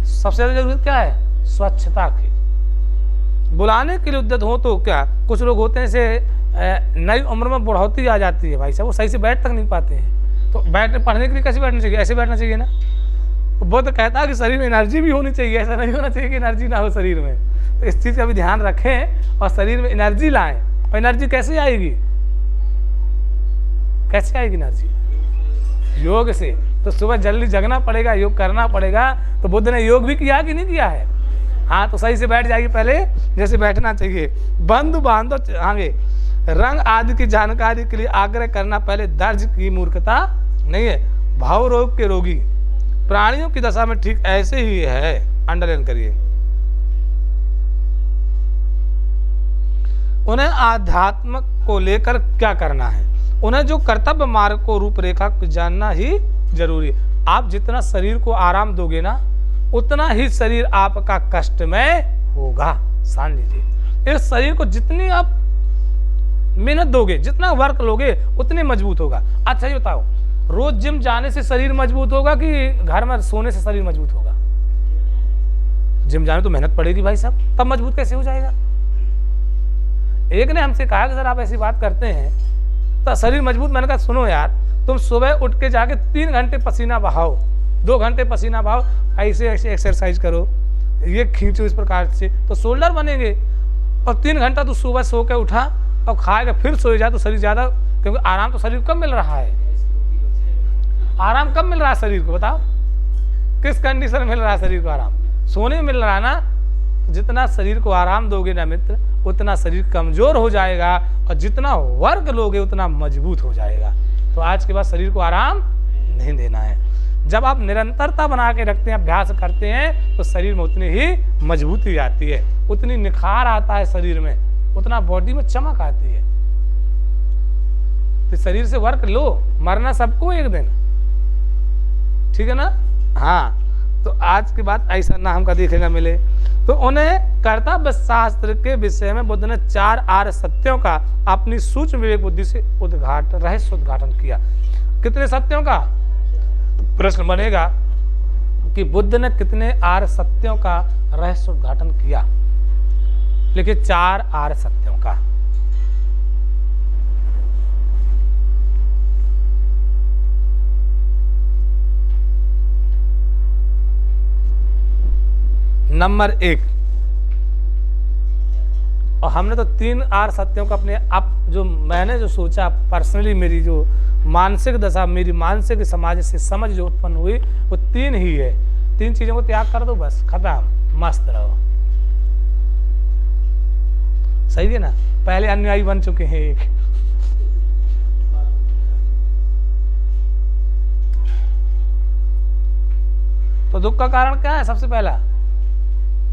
सबसे ज्यादा जरूरत क्या है? स्वच्छता की। बुलाने के लिए उद्यत हो तो क्या, कुछ लोग होते हैं से नई उम्र में बुढ़ौती आ जाती है भाई साहब, वो सही से बैठ तक नहीं पाते हैं, तो पढ़ने के लिए कैसे बैठना चाहिए? ऐसे बैठना चाहिए ना। बुद्ध कहता है कि शरीर में एनर्जी भी होनी चाहिए, ऐसा नहीं होना चाहिए कि एनर्जी ना हो शरीर में। तो इस चीज का भी ध्यान रखें और शरीर में एनर्जी लाएं। और एनर्जी कैसे आएगी? कैसे आएगी एनर्जी? योग से। तो सुबह जल्दी जगना पड़ेगा, योग करना पड़ेगा। तो बुद्ध ने योग भी किया कि नहीं किया है? हाँ, तो सही से बैठ जाएगी पहले जैसे बैठना चाहिए। बंधु बांधव आगे रंग आदि की जानकारी के लिए आग्रह करना पहले दर्ज की मूर्खता नहीं है। भाव रोग के रोगी प्राणियों की दशा में ठीक ऐसे ही है। अंडरलाइन करिए। उन्हें आध्यात्म को लेकर क्या करना है, उन्हें जो कर्तव्य मार्ग को रूपरेखा जानना ही जरूरी है। आप जितना शरीर को आराम दोगे ना, उतना ही शरीर आपका कष्टमय होगा। सान लीजिए, इस शरीर को जितनी आप मेहनत दोगे, जितना वर्क लोगे, उतने मजबूत होगा। अच्छा ये बताओ, रोज जिम जाने से शरीर मजबूत होगा कि घर में सोने से शरीर मजबूत होगा? जिम जाने तो मेहनत पड़ेगी भाई साहब, तब मजबूत कैसे हो जाएगा? एक ने हमसे कहा कि सर आप ऐसी बात करते हैं तो शरीर मजबूत। मैंने कहा सुनो यार, तुम सुबह उठ के जाके 3 घंटे पसीना बहाओ, 2 घंटे पसीना बहाओ, ऐसे ऐसे एक्सरसाइज करो, ये खींचो इस प्रकार से, तो शोल्डर बनेंगे। और 3 घंटा तो सुबह सो के उठा और खाएगा, फिर सो जाए तो शरीर ज्यादा, क्योंकि आराम तो शरीर को कब मिल रहा है? आराम कब मिल रहा है शरीर को? बताओ किस कंडीशन में मिल रहा है शरीर को आराम? सोने में मिल रहा है ना। जितना शरीर को आराम दोगे ना मित्र, उतना शरीर कमजोर हो जाएगा, और जितना वर्क लोगे उतना मजबूत हो जाएगा। तो आज के बाद शरीर को आराम नहीं देना है। जब आप निरंतरता बना के रखते हैं, अभ्यास करते हैं, तो शरीर में उतनी ही मजबूती आती है, उतनी निखार आता है शरीर में, उतना बॉडी में चमक आती है। तो शरीर से वर्क लो, मरना सबको एक दिन, ठीक है ना। हाँ, तो आज की बात ऐसा ना हमका देखेगा मिले। तो उन्हें कर्तव्य शास्त्र के विषय में बुद्ध ने 4 आर्य सत्यों का अपनी सूक्ष्म विवेक बुद्धि से रहस्य उद्घाटन किया। कितने सत्यों का? प्रश्न बनेगा कि बुद्ध ने कितने आर्य सत्यों का रहस्य उद्घाटन किया? लेकिन 4 आर्य सत्यों का। नंबर 1, और हमने तो 3 आर्य सत्यों का अपने आप जो मैंने जो सोचा पर्सनली, मेरी जो मानसिक दशा, मेरी मानसिक समाज से समझ जो उत्पन्न हुई, वो 3 ही है। 3 चीजों को त्याग कर दो, बस खत्म, मस्त रहो। सही है ना। पहले अनुयायी बन चुके हैं एक। तो दुख का कारण क्या है? सबसे पहला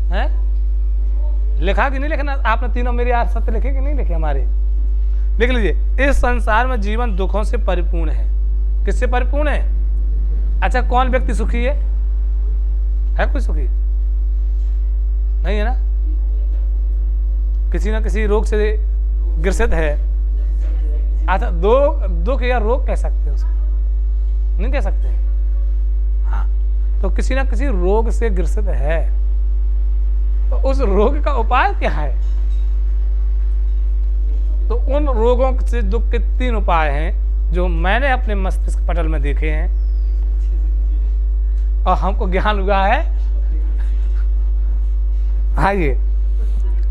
है लिखा कि नहीं लिखना आपने? तीनों मेरे आर्य सत्य लिखे कि नहीं लिखे? हमारे लिख लीजिए। इस संसार में जीवन दुखों से परिपूर्ण है। किससे परिपूर्ण है? अच्छा, कौन व्यक्ति सुखी है? कोई सुखी नहीं है ना? किसी ना किसी रोग से ग्रसित है। अच्छा, दुख या रोग कह सकते हैं उसको? नहीं कह सकते। हाँ, तो किसी ना किसी रोग से ग्रसित है, तो उस रोग का उपाय क्या है? तो उन रोगों से दुख के 3 उपाय हैं जो मैंने अपने मस्तिष्क पटल में देखे हैं और हमको ज्ञान हुआ है। आइए,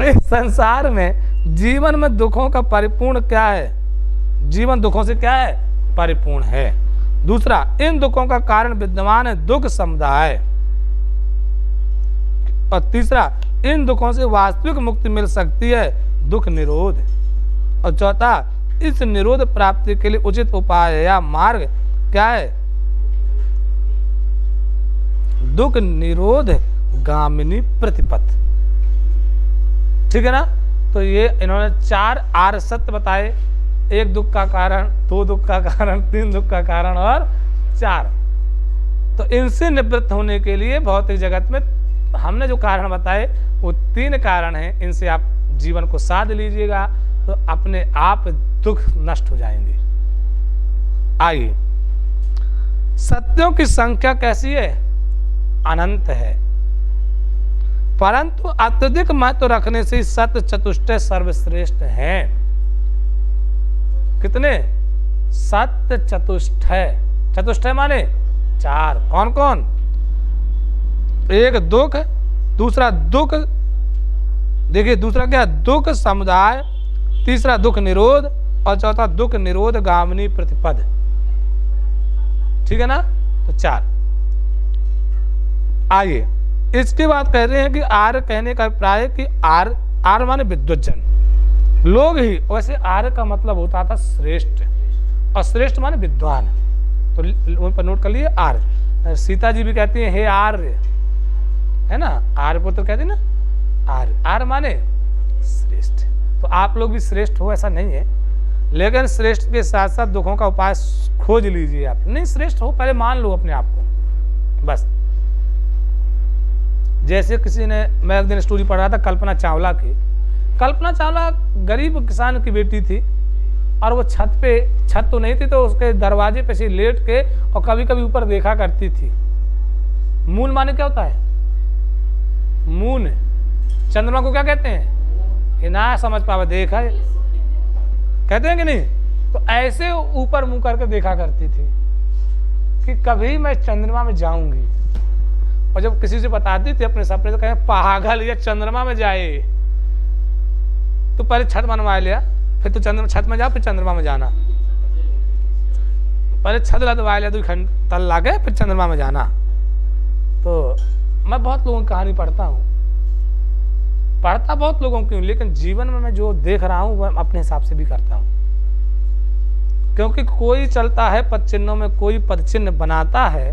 इस संसार में जीवन में दुखों का परिपूर्ण क्या है? जीवन दुखों से क्या है? परिपूर्ण है। दूसरा, इन दुखों का कारण विद्यमान है दुख समुदाय। और तीसरा, इन दुखों से वास्तविक मुक्ति मिल सकती है दुख निरोध। और चौथा, इस निरोध प्राप्ति के लिए उचित उपाय या मार्ग क्या है? दुख निरोध गामिनी प्रतिपद। ठीक है ना। तो ये इन्होंने 4 आर्य सत्य बताए, 1 दुख का कारण, 2 दुख का कारण, 3 दुख का कारण और 4। तो इनसे निवृत्त होने के लिए भौतिक जगत में हमने जो कारण बताए वो 3 कारण हैं। इनसे आप जीवन को साध लीजिएगा तो अपने आप दुख नष्ट हो जाएंगे। आइए, सत्यों की संख्या कैसी है? अनंत है, परंतु अत्यधिक महत्व रखने से सत्य चतुष्टय सर्वश्रेष्ठ हैं। कितने? सत्य चतुष्टय। चतुष्टय माने 4। कौन कौन? 1 दुख, दूसरा दुख, देखिए दूसरा क्या? दुख समुदाय, तीसरा दुख निरोध और चौथा दुख निरोध गामिनी प्रतिपद। ठीक है ना। तो 4। आइए, इसके बाद कह रहे हैं कि आर्य कहने का अभिप्राय है कि आर्य माने विद्वज्जन लोग ही। वैसे आर्य का मतलब होता था श्रेष्ठ, और श्रेष्ठ माने विद्वान। तो वहीं पर नोट कर लिए आर्य। सीता जी भी कहती हैं हे आर्य, है ना। आर्य पुत्र कहती ना, आर्य। आर्य माने श्रेष्ठ। तो आप लोग भी श्रेष्ठ हो ऐसा नहीं है, लेकिन श्रेष्ठ के साथ साथ दुखों का उपाय खोज लीजिए। आप नहीं श्रेष्ठ हो, पहले मान लो अपने आप को बस। जैसे किसी ने, मैं एक दिन स्टोरी पढ़ रहा था कल्पना चावला की। कल्पना चावला गरीब किसान की बेटी थी और वो छत तो नहीं थी, तो उसके दरवाजे पे से लेट के और कभी कभी ऊपर देखा करती थी। मून माने क्या होता है? मून। चंद्रमा को क्या कहते हैं? ये ना समझ पावे, देखा है कहते हैं कि नहीं। तो ऐसे ऊपर मुंह करके देखा करती थी कि कभी मैं चंद्रमा में जाऊंगी। और जब किसी से बताती थी अपने सपने, तो कहे पागल, ये चंद्रमा में जाए, तो पहले छत बनवा लिया, फिर तो छत में जा, फिर चंद्रमा में जाना। पहले छत लदवा लिया, 2 तल ला के फिर चंद्रमा में जाना। तो मैं बहुत लोगों की कहानी पढ़ता बहुत लोगों की, लेकिन जीवन में मैं जो देख रहा हूं वह अपने हिसाब से भी करता हूं। क्योंकि कोई चलता है पद चिन्हों में, कोई पद चिन्ह बनाता है।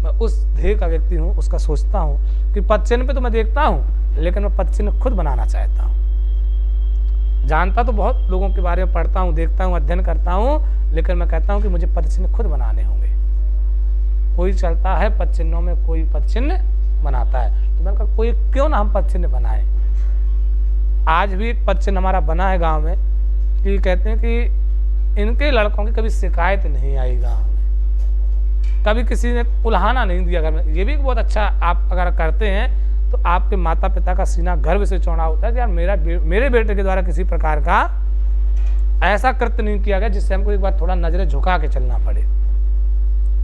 मैं उस ध्येय का व्यक्ति हूं, उसका सोचता हूं कि पद चिन्ह पे तो मैं देखता हूं, लेकिन मैं पद चिन्ह खुद बनाना चाहता हूं। जानता तो बहुत लोगों के बारे में, पढ़ता हूं, देखता हूं, अध्ययन करता हूं, लेकिन मैं कहता हूं कि मुझे पद चिन्ह खुद बनाने होंगे। कोई चलता है पद चिन्हों में, कोई पद चिन्ह बनाता है। तो मैंने कहा कोई क्यों ना हम पद चिन्ह बनाएं। आज भी एक पद चिन्ह हमारा बना है गांव में, कि कहते हैं कि इनके लड़कों की कभी शिकायत नहीं आई गांव में, कभी किसी ने उल्हाना नहीं दिया घर में। ये भी बहुत अच्छा आप अगर करते हैं तो आपके माता पिता का सीना गर्व से चौड़ा होता है कि यार मेरे बेटे के द्वारा किसी प्रकार का ऐसा कृत्य नहीं किया गया जिससे हमको एक बार थोड़ा नजरें झुका के चलना पड़े।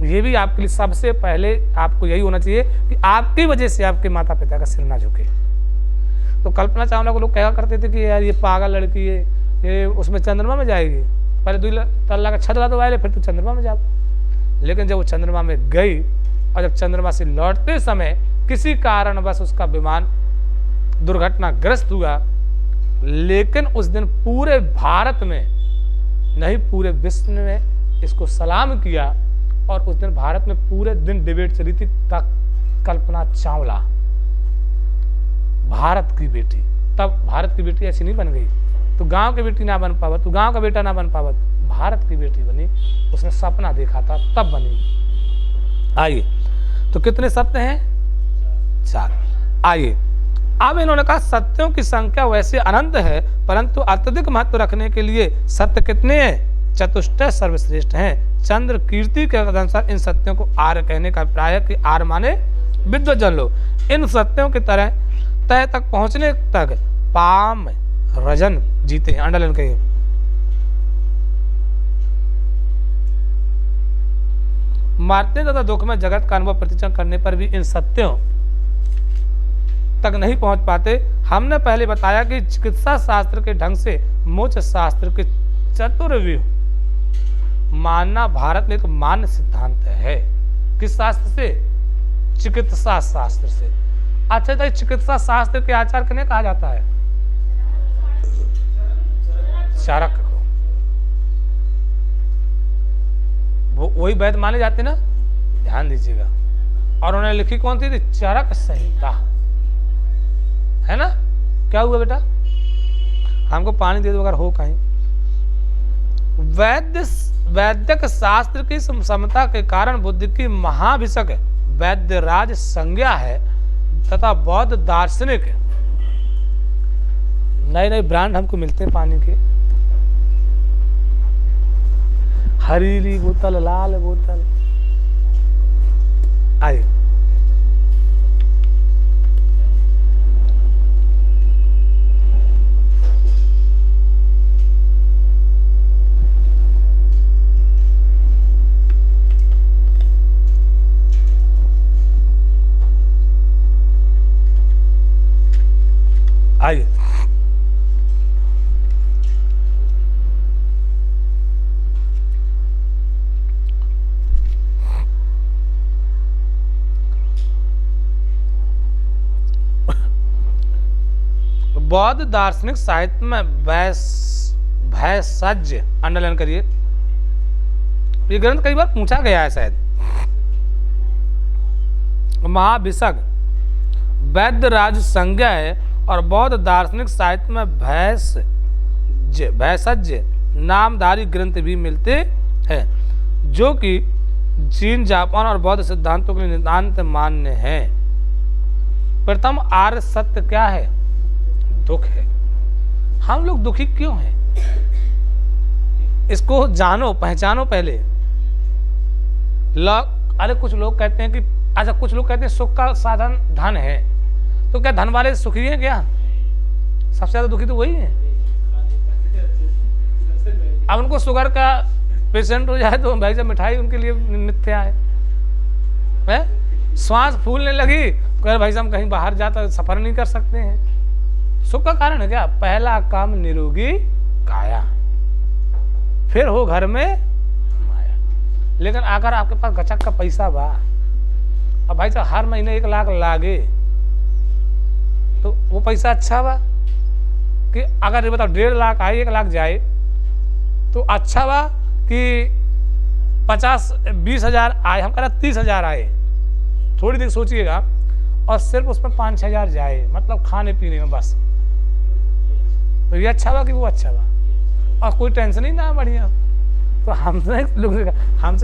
ये भी आपके लिए सबसे पहले आपको यही होना चाहिए कि आपकी वजह से आपके माता पिता का सिर ना झुके। तो कल्पना चावला को लोग कहा करते थे कि यार ये पागल लड़की है, ये उसमें चंद्रमा में जाएगी, पहले 2 तल्ला का छत लदवा, फिर तो चंद्रमा में जाओ। लेकिन जब वो चंद्रमा में गई और जब चंद्रमा से लौटते समय किसी कारणवश उसका विमान दुर्घटनाग्रस्त हुआ, लेकिन उस दिन पूरे भारत में नहीं पूरे विश्व में इसको सलाम किया। और उस दिन भारत में पूरे दिन डिबेट चली थी, कल्पना चावला भारत की बेटी। तब भारत की बेटी ऐसी नहीं बन गई, तो गांव की बेटी ना बन पावत, तो गांव का बेटा ना बन पावत, भारत की बेटी बनी। उसने सपना देखा था तब बनी। आइए, तो कितने सत्य हैं? 4। आइए, अब इन्होंने कहा सत्यों की संख्या वैसे अनंत है, परंतु अत्यधिक महत्व रखने के लिए सत्य कितने हैं? चतुष्टय सर्वश्रेष्ठ हैं। चंद्र कीर्ति के अनुसार इन सत्यों को आर्य कहने का अभिप्राय है कि आर्य माने विद्वज्जन लोग। इन सत्यों की तरह तय तक पहुंचने तक पाम रजन जीते हैं। अंडरलाइन करिए। मारते तथा दुख में जगत का अनुभव प्रतिचरण करने पर भी इन सत्यों तक नहीं पहुंच पाते। हमने पहले बताया कि चिकित्सा शास्त्र के ढंग से मोक्ष शास्त्र के चतुर्व्यूह मानना भारत में एक मान्य सिद्धांत है। किस शास्त्र से? चिकित्सा शास्त्र से। अच्छा, तो चिकित्सा शास्त्र के आचार्य किन्हें कहा जाता है? चाणक्य को। वो वही वैद्य माने जाते ना, ध्यान दीजिएगा। और उन्होंने लिखी कौन थी? चरक संहिता, है ना। क्या हुआ बेटा? हमको पानी दे दो अगर हो कहीं। वैदिक शास्त्र की समता के कारण बुद्ध की महाभिषक वैद्यराज संज्ञा है तथा बौद्ध दार्शनिक नए नए ब्रांड हमको मिलते हैं पानी के, हरीली बोतल, लाल बोतल। आइए आइए बौद्ध दार्शनिक साहित्य में भैषज अंडरलाइन करिए, ये ग्रंथ कई बार पूछा गया है शायद। महाभिषक वैद्यराज संज्ञा है और बौद्ध दार्शनिक साहित्य में भैषज नामधारी ग्रंथ भी मिलते हैं जो कि चीन, जापान और बौद्ध सिद्धांतों के नितांत मान्य है। प्रथम आर्य सत्य क्या है? दुख है। हम लोग दुखी क्यों हैं? इसको जानो, पहचानो पहले। अरे कुछ लोग कहते हैं कि अच्छा, कुछ लोग कहते हैं सुख का साधन धन है, तो क्या धन वाले सुखी हैं क्या? सबसे ज्यादा दुखी तो वही है। अब उनको शुगर का पेशेंट हो जाए तो भाई साहब मिठाई उनके लिए मिथ्या है। श्वास फूलने लगी तो भाई साहब कहीं बाहर जाता सफर नहीं कर सकते हैं। सुख का कारण है क्या? पहला काम निरोगी काया, फिर हो घर में माया। लेकिन अगर आपके पास गचक का पैसा बा और भाई साहब हर महीने 1 लाख लागे तो वो पैसा अच्छा बा कि अगर ये बताओ 1.5 लाख आए 1 लाख जाए तो अच्छा बा कि 50-20 हज़ार आए, हम कह रहे 30 हज़ार आए, थोड़ी देर सोचिएगा, और सिर्फ उसमें 5-6 हज़ार जाए, मतलब खाने पीने में बस, तो ये अच्छा बा कि वो अच्छा बा और कोई टेंशन ही ना बढ़िया। तो हमसे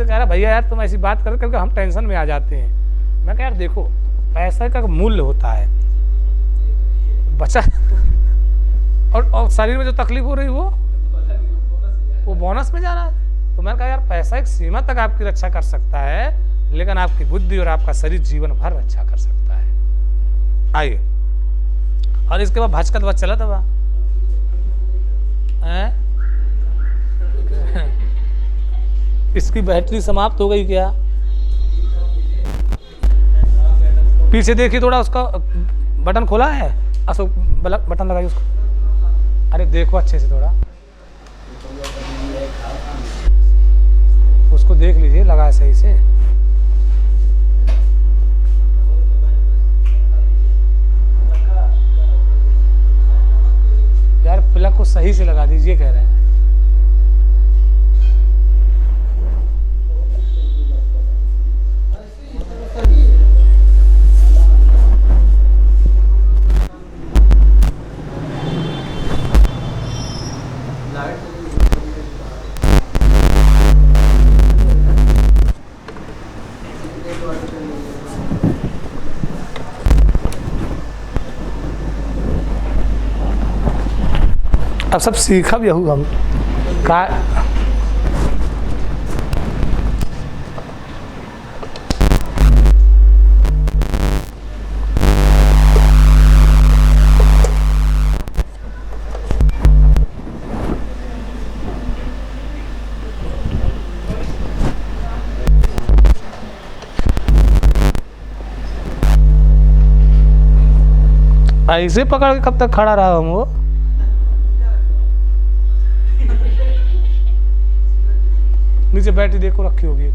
कह रहा भैया यार तुम ऐसी बात कर करके हम टेंशन में आ जाते हैं। मैं कह यार देखो पैसे का मूल्य होता है, बचा और शरीर में जो तकलीफ हो रही वो बोनस में जाना है। तो मैंने कहा यार पैसा एक सीमा तक आपकी रक्षा कर सकता है, लेकिन आपकी बुद्धि और आपका शरीर जीवन भर रक्षा कर सकता है। आइए, और इसके बाद भाजका तो चला था इसकी बैटरी समाप्त हो गई क्या? पीछे देखिए थोड़ा, उसका बटन खोला है, अशोक बटन लगाइए उसको। अरे देखो अच्छे से थोड़ा उसको देख लीजिए, लगा सही से। यार प्लग को सही से लगा दीजिए कह रहे हैं। अब सब सीखा भी हूँ हम का। ऐसे पकड़ के कब तक खड़ा रहा हम? वो नीचे बैटरी देखो रखी होगी एक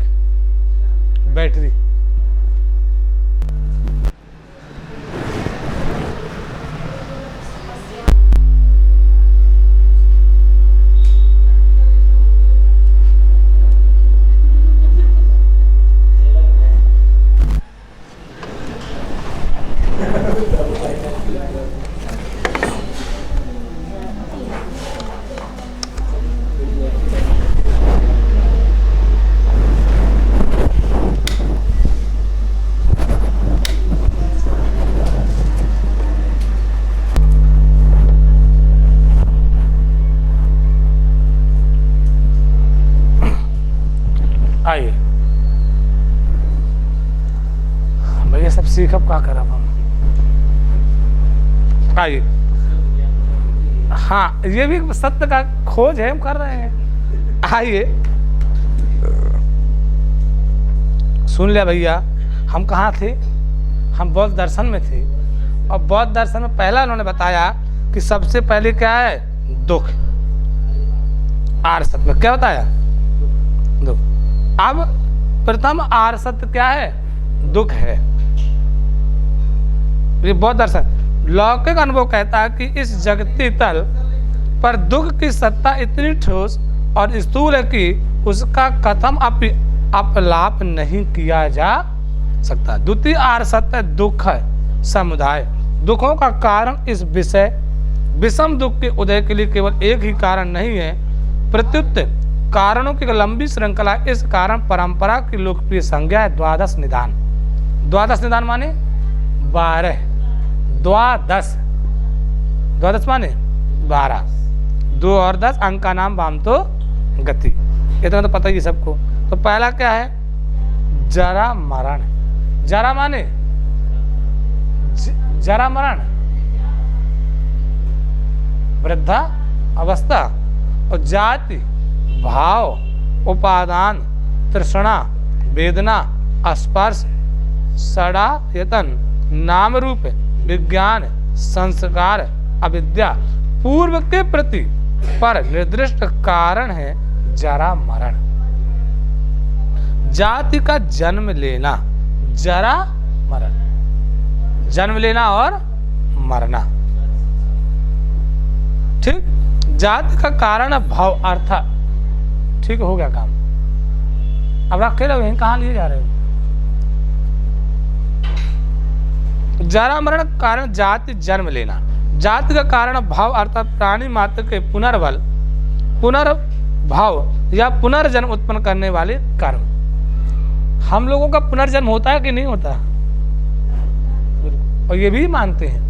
बैटरी। सीखब का करब हम। आइए, हाँ ये भी सत्य का खोज है, हम कर रहे हैं। आइए सुन लिया भैया, हम कहाँ थे? हम बौद्ध दर्शन में थे। और बौद्ध दर्शन में पहला उन्होंने बताया कि सबसे पहले क्या है? दुख। आर्य सत्य में क्या बताया? दुख। अब प्रथम आर्य सत्य क्या है? दुख है। ये बौद्ध दर्शन। लौकिक अनुभव कहता है कि इस जगती तल पर दुख की सत्ता इतनी ठोस और स्थूल है कि उसका कथम अपलाप नहीं किया जा सकता। द्वितीय आर्य सत्य दुख है समुदाय। दुखों का कारण इस विषय विषम दुख के उदय के लिए केवल एक ही कारण नहीं है, प्रत्युत कारणों की लंबी श्रृंखला। इस कारण परंपरा की लोकप्रिय संज्ञा है द्वादश निदान। द्वादश निदान माने 12। द्वादश, द्वादश माने 12। 2 और 10 अंक का नाम वाम तो गति, इतना तो पता ही सबको। तो पहला क्या है? जरा मरण। जरा माने जरा मरण, वृद्धा अवस्था। और जाति, भाव, उपादान, तृष्णा, वेदना, स्पर्श, षडायतन, नाम रूप, विज्ञान, संस्कार, अविद्या, पूर्व के प्रति पर निर्दिष्ट कारण है जरा मरण। जाति का जन्म लेना, जरा मरण, जन्म लेना और मरना। ठीक। जाति का कारण भाव अर्थ। ठीक हो गया काम। अब रखे रहो, यहीं कहाँ लिए जा रहे हो? जरा मरण कारण जाति जन्म लेना। जाति का कारण भाव अर्थात प्राणी मात्र के पुनर्भाव या पुनर्जन्म उत्पन्न करने वाले कर्म। हम लोगों का पुनर्जन्म होता है कि नहीं होता? और ये भी मानते हैं।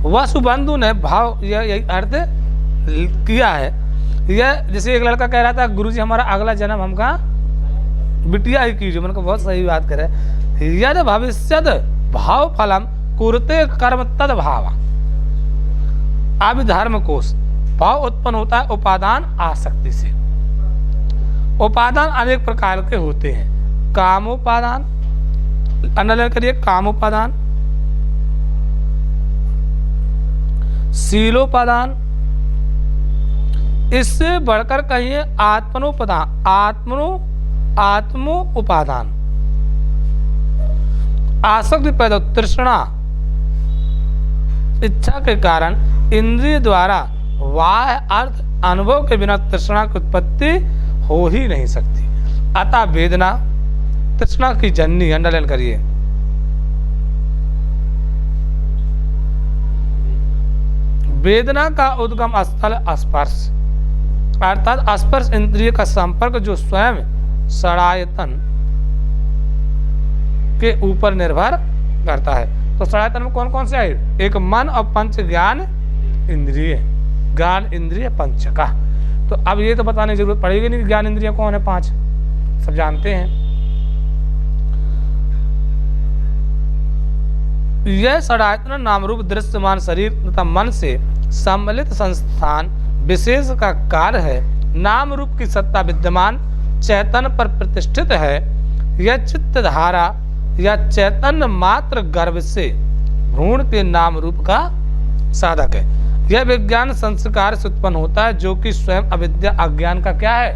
वसुबंधु ने भाव यही अर्थ किया है। यह जैसे एक लड़का कह रहा था, गुरुजी हमारा अगला जन्म हमका बिटिया ही कीजिए। मैंने कहा बहुत सही बात करे। यद भविष्यत भाव फलम कुरते कर्म तद भाव। अभिधर्म कोश। भाव उत्पन्न होता है उपादान आसक्ति से। उपादान अनेक प्रकार के होते हैं। कामोपादान, अंडरलाइन करिए, कामोपादान, शीलोपादान, इससे बढ़कर कहिए आत्मनोपादान, आत्मो उपादान। आसक्ति पैदा, तृष्णा, इच्छा के कारण इंद्रिय द्वारा वाह अर्थ अनुभव के बिना तृष्णा की उत्पत्ति हो ही नहीं सकती। अतः वेदना तृष्णा की जननी, अंडरलाइन करिए। वेदना का उद्गम स्थल स्पर्श, अर्थात स्पर्श इंद्रिय का संपर्क जो स्वयं षडायतन के ऊपर निर्भर करता है। तो षडायतन में कौन कौन से आए? एक मन और पंच ज्ञान इंद्रिय, ज्ञान इंद्रिय पंच का। तो अब ये तो बताने की जरूरत पड़ेगी नहीं कि ज्ञान इंद्रिय कौन है? 5 सब जानते हैं। यह षडायतन नाम रूप दृश्यमान शरीर तथा मन से सम्मिलित संस्थान विशेष का कार्य है। नाम रूप की सत्ता विद्यमान चैतन्य पर प्रतिष्ठित है। यह चित्त धारा या चैतन्य मात्र गर्भ से भ्रूण के नाम रूप का साधक है। यह विज्ञान संस्कार से उत्पन्न होता है जो कि स्वयं अविद्या अज्ञान का क्या है?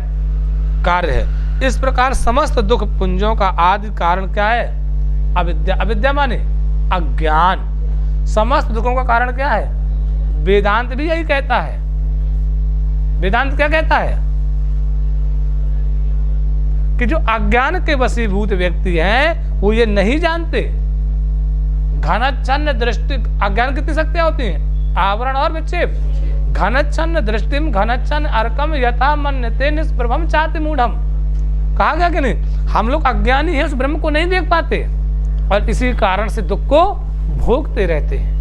कार्य है। इस प्रकार समस्त दुख पुंजों का आदि कारण क्या है? अविद्या। अविद्या माने अज्ञान। समस्त दुखों का कारण क्या है? वेदांत भी यही कहता है। वेदांत क्या कहता है? कि जो अज्ञान के वशीभूत व्यक्ति हैं वो ये नहीं जानते। घनच्छन्न दृष्टि, अज्ञान कितनी शक्तियां होती हैं? आवरण और विक्षेप। घनच्छन्न दृष्टिम घनच्छन्न अर्कम यथा मन्यते निष्प्रभम चाति मूढ़म। कहा गया कि नहीं? हम लोग अज्ञानी हैं, उस ब्रह्म को नहीं देख पाते और इसी कारण से दुख को भोगते रहते हैं।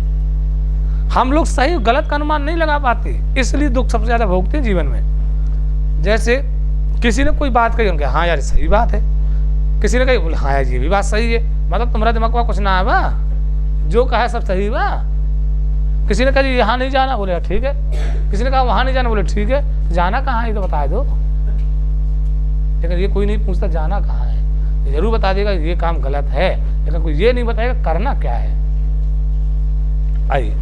हम लोग सही गलत का अनुमान नहीं लगा पाते, इसलिए दुख सबसे ज्यादा भोगते हैं जीवन में। जैसे किसी ने कोई बात कही, उनके हाँ यार सही बात है, किसी ने कही बोले हाँ ये भी बात सही है, मतलब तुम्हारा दिमाग में कुछ ना है बा, जो कहा सब सही बा। किसी ने कहा जी यहाँ नहीं जाना, बोले ठीक है। किसी ने कहा वहाँ नहीं जाना, बोले ठीक है। जाना कहाँ है ये तो बता दो। लेकिन ये कोई नहीं पूछता जाना कहाँ है, जरूर बता देगा ये काम गलत है, लेकिन कोई ये नहीं बताएगा करना क्या है। आइए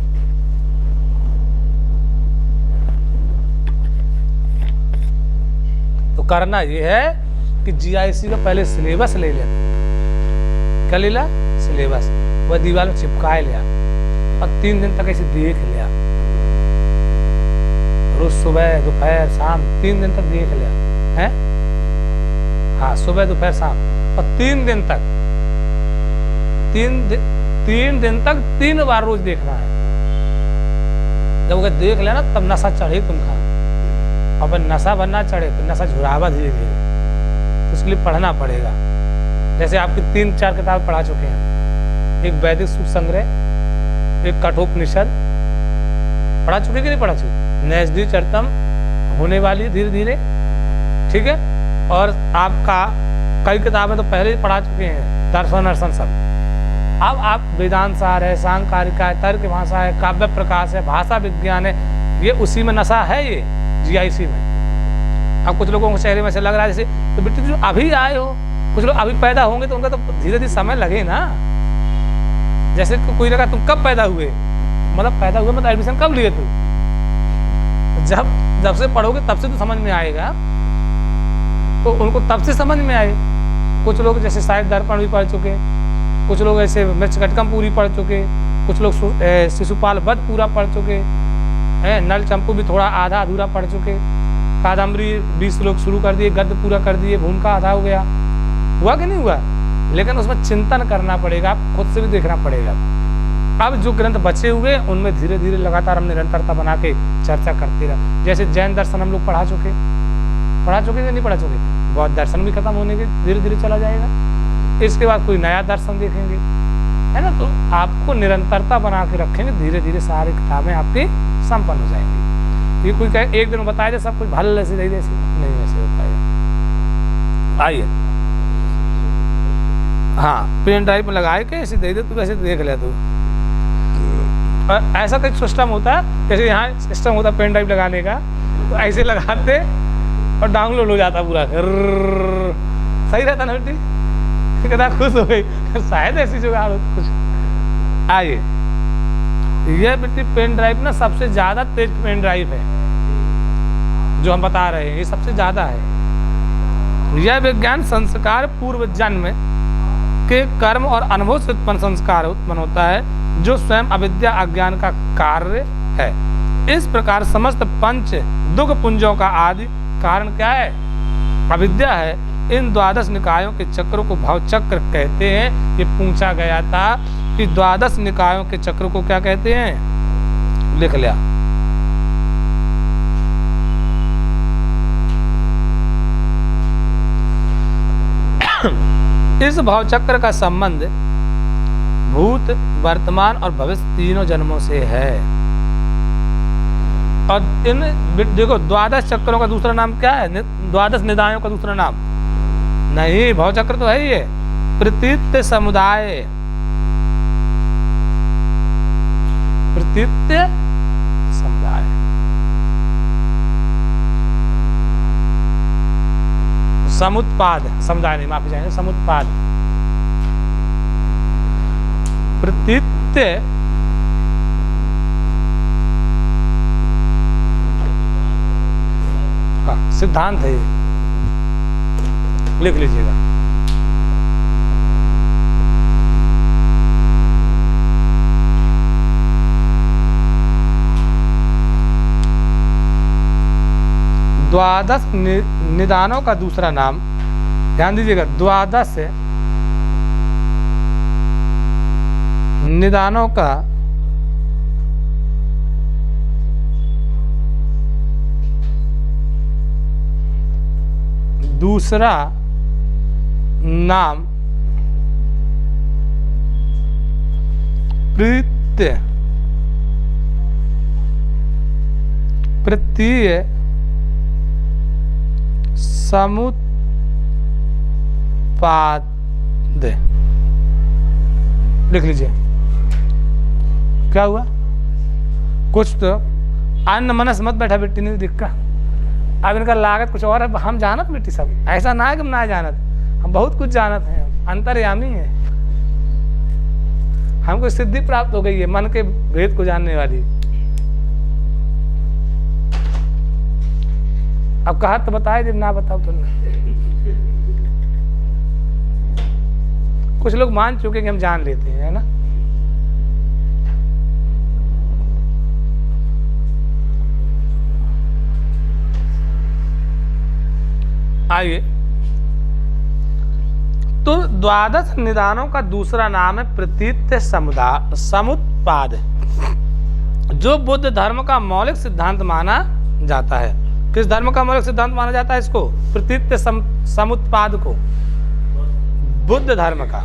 तो करना ये है कि जीआईसी का पहले सिलेबस ले लिया। क्या ले लिया? सिलेबस। वह दीवार में चिपकाए लिया और 3 दिन तक ऐसे देख लिया, रोज सुबह दोपहर शाम 3 दिन तक देख लिया है। हाँ सुबह दोपहर शाम, और 3 दिन तक 3 दिन तक 3 बार रोज देखना है। जब वो देख लिया ना तब नशा चढ़े तुमका, और नशा बनना चढ़े तो नशा झुरावा धीरे धीरे, तो उसके लिए पढ़ना पड़ेगा। जैसे आपकी 3-4 किताब पढ़ा चुके हैं, एक वैदिक सूक्त संग्रह, एक कठोपनिषद पढ़ा चुके कि नहीं पढ़ा चुके? नैषधीय चरितम होने वाली धीरे धीरे, ठीक है। और आपका कई किताबें तो पहले ही पढ़ा चुके हैं, दर्शन अर्शन सब। अब आप वेदांत सार है, सांकारिका है, तर्क भाषा है, काव्य प्रकाश है, भाषा विज्ञान है, ये उसी में नशा है ये जीआईसी में। अब कुछ लोगों को चेहरे में से लग रहा है जैसे, तो बेटे जो अभी आए हो, कुछ लोग अभी पैदा होंगे तो उनका तो धीरे धीरे समय लगे ना। जैसे कोई लगा तुम कब पैदा हुए, मतलब पैदा हुए मतलब एडमिशन कब लिए तुम? जब से पढ़ोगे तब से तो समझ में आएगा, तो उनको तब से समझ में आए। कुछ लोग जैसे साहिब दर्पण भी पढ़ चुके, कुछ लोग ऐसे मृच्छकटिकम पूरी पढ़ चुके, कुछ लोग शिशुपाल वध पूरा पढ़ चुके हैं, नल चंपू भी थोड़ा आधा अधूरा पढ़ चुके, कादम्बरी 20 श्लोक शुरू कर दिए, गद्य पूरा कर दिए, भूमिका आधा हो गया। हुआ कि नहीं हुआ? लेकिन उसमें चिंतन करना पड़ेगा, खुद से भी देखना पड़ेगा। अब जो ग्रंथ बचे हुए उनमें धीरे धीरे लगातार हम निरंतरता बना के चर्चा करते रहे। जैसे जैन दर्शन हम लोग पढ़ा चुके कि नहीं पढ़ा चुके? बौद्ध दर्शन भी खत्म होने के धीरे धीरे चला जाएगा, इसके बाद कोई नया दर्शन देखेंगे, है ना। तो आपको निरंतरता बना के रखेंगे, धीरे धीरे सारी किताबें आपकी संपन्न हो जाएंगी। ये कोई कहे एक दिन बताया सब कुछ भले से नहीं, वैसे हो पाएगा। आइए, हाँ पेन ड्राइव में लगाए के ऐसे दे दे, तू कैसे देख ले तू। और ऐसा कोई सिस्टम होता है, जैसे यहाँ सिस्टम होता है पेन ड्राइव लगाने का, तो ऐसे लगाते और डाउनलोड हो जाता पूरा, सही रहता ना बेटी? कितना खुश हो गई, शायद ऐसी जुगाड़ हो कुछ। आइए, यह बेटी पेन ड्राइव ना सबसे ज्यादा तेज पेन ड्राइव है जो हम बता रहे हैं, ये सबसे ज्यादा है। यह विज्ञान संस्कार पूर्व जन्म के कर्म और अनुभव से उत्पन्न संस्कार उत्पन्न होता है, जो स्वयं अविद्या अज्ञान का कार्य है। इस प्रकार समस्त पंच दुख पुंजों का आदि कारण क्या है? अविद्या है। इन 12 निकायों के चक्रों को भाव चक्र कहते हैं। ये पूछा गया था कि 12 निकायों के चक्र को क्या कहते हैं, लिख लिया। इस भाव चक्र का संबंध भूत, वर्तमान और भविष्य तीनों जन्मों से है। और इन देखो 12 चक्रों का दूसरा नाम क्या है? 12 निदायों का दूसरा नाम नहीं, भाव चक्र तो है ही है, प्रतीत्य समुदाय। प्रतीत्य समुदाय, समुत्पाद, समुदाय नहीं, माफी चाहिए, समुत्पाद। प्रतीत्य सिद्धांत है, लिख लीजिएगा। द्वादश निदानों का दूसरा नाम, ध्यान दीजिएगा, 12 निदानों का दूसरा नाम प्रत्यय समुत्पाद लिख लीजिए। क्या हुआ? कुछ तो अन्न मनस मत बैठा बेटी नहीं दिक्कत। अब इनका लागत कुछ और है। हम जानत बेटी सब, ऐसा ना है कि हम ना जानत, हम बहुत कुछ जानत हैं, अंतर्यामी है। हमको सिद्धि प्राप्त हो गई है मन के भेद को जानने वाली। अब कहा तो बताए, जब ना बताओ तो ना। कुछ लोग मान चुके कि हम जान लेते हैं, है ना। आइए, तो द्वादश निदानों का दूसरा नाम है प्रतीत्य समुत्पाद, जो बुद्ध धर्म का मौलिक सिद्धांत माना जाता है। किस धर्म का मौलिक सिद्धांत माना जाता है इसको? प्रतीत्य समुत्पाद को, बुद्ध धर्म का।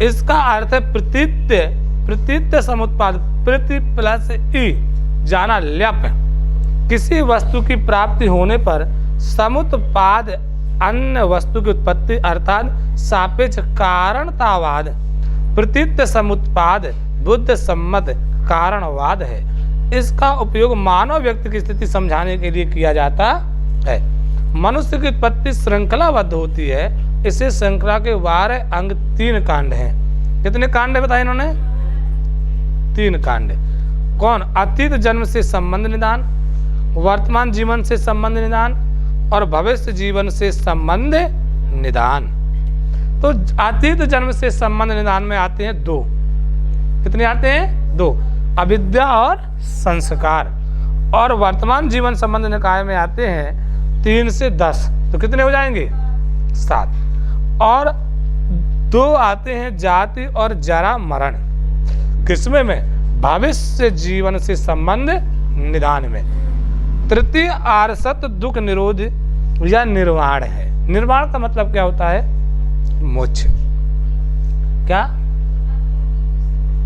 इसका अर्थ है प्रतीत्य समुत्पाद, प्रति प्लस ई जाना ल्यप, किसी वस्तु की प्राप्ति होने पर समुत्पाद अन्य वस्तु की उत्पत्ति अर्थात सापेक्ष कारणतावाद। प्रतीत्य समुत्पाद बुद्ध सम्मत कारणवाद है। इसका उपयोग मानव व्यक्ति की स्थिति समझाने के लिए किया जाता है। मनुष्य की उत्पत्ति श्रृंखलाबद्ध होती है। इसे श्रृंखला के 12 अंग 3 कांड हैं। कितने कांड है बताए इन्होंने? 3 कांड। कौन? अतीत जन्म से संबंध निदान, वर्तमान जीवन से संबंध निदान और भविष्य जीवन से संबंध निदान। तो अतीत जन्म से संबंध निदान में आते हैं 2। कितने आते हैं? 2, अविद्या और संस्कार। और वर्तमान जीवन संबंध निकाय में आते हैं 3 से 10। तो कितने हो जाएंगे? 7। और 2 आते हैं जाति और जरा मरण। किसमें में? भविष्य जीवन से संबंध निदान में। तृतीय आर्सत दुख निरोध या निर्वाण है। निर्वाण का मतलब क्या होता है? मोक्ष। क्या?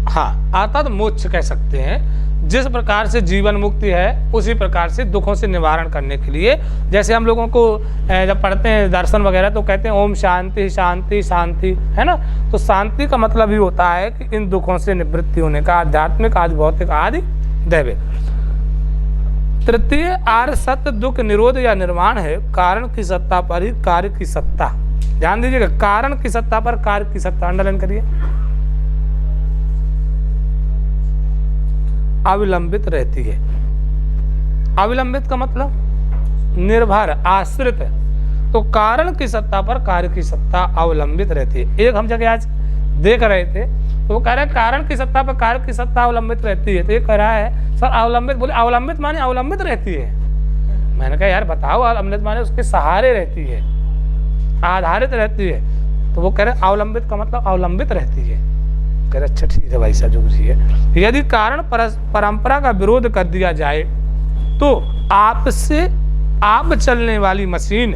हाँ, अर्थात मोक्ष कह सकते हैं। जिस प्रकार से जीवन मुक्ति है उसी प्रकार से दुखों से निवारण करने के लिए, जैसे हम लोगों को जब पढ़ते हैं दर्शन वगैरह तो कहते हैं ओम शांति शांति शांति, है ना। तो शांति का मतलब ही होता है कि इन दुखों से निवृत्ति होने का, आध्यात्मिक आदि भौतिक आदि दैविक। तृतीय आर्य सत्य दुख निरोध या निर्वाण है। कारण की सत्ता पर ही कार्य की सत्ता। ध्यान दीजिएगा, कारण की सत्ता पर कार्य की सत्ता। अंडरलाइन करिए। अविलंबित रहती है। अविलंबित का मतलब निर्भर, आश्रित। तो कारण की सत्ता पर कार्य की सत्ता अवलंबित रहती है। एक हम जगह आज देख रहे थे तो वो कह रहा है कारण की सत्ता पर कार्य की सत्ता अवलंबित रहती है। तो ये कह रहा है सर अवलंबित, बोले अवलंबित माने अवलंबित रहती है। मैंने कहा यार बताओ, अवलंबित माने उसके सहारे रहती है, आधारित रहती है। तो वो कह रहे अवलंबित का मतलब अवलंबित रहती है। कह रहे अच्छा ठीक है भाई साहब, जो कुछ है। यदि कारण परंपरा का विरोध कर दिया जाए तो आपसे आप चलने वाली मशीन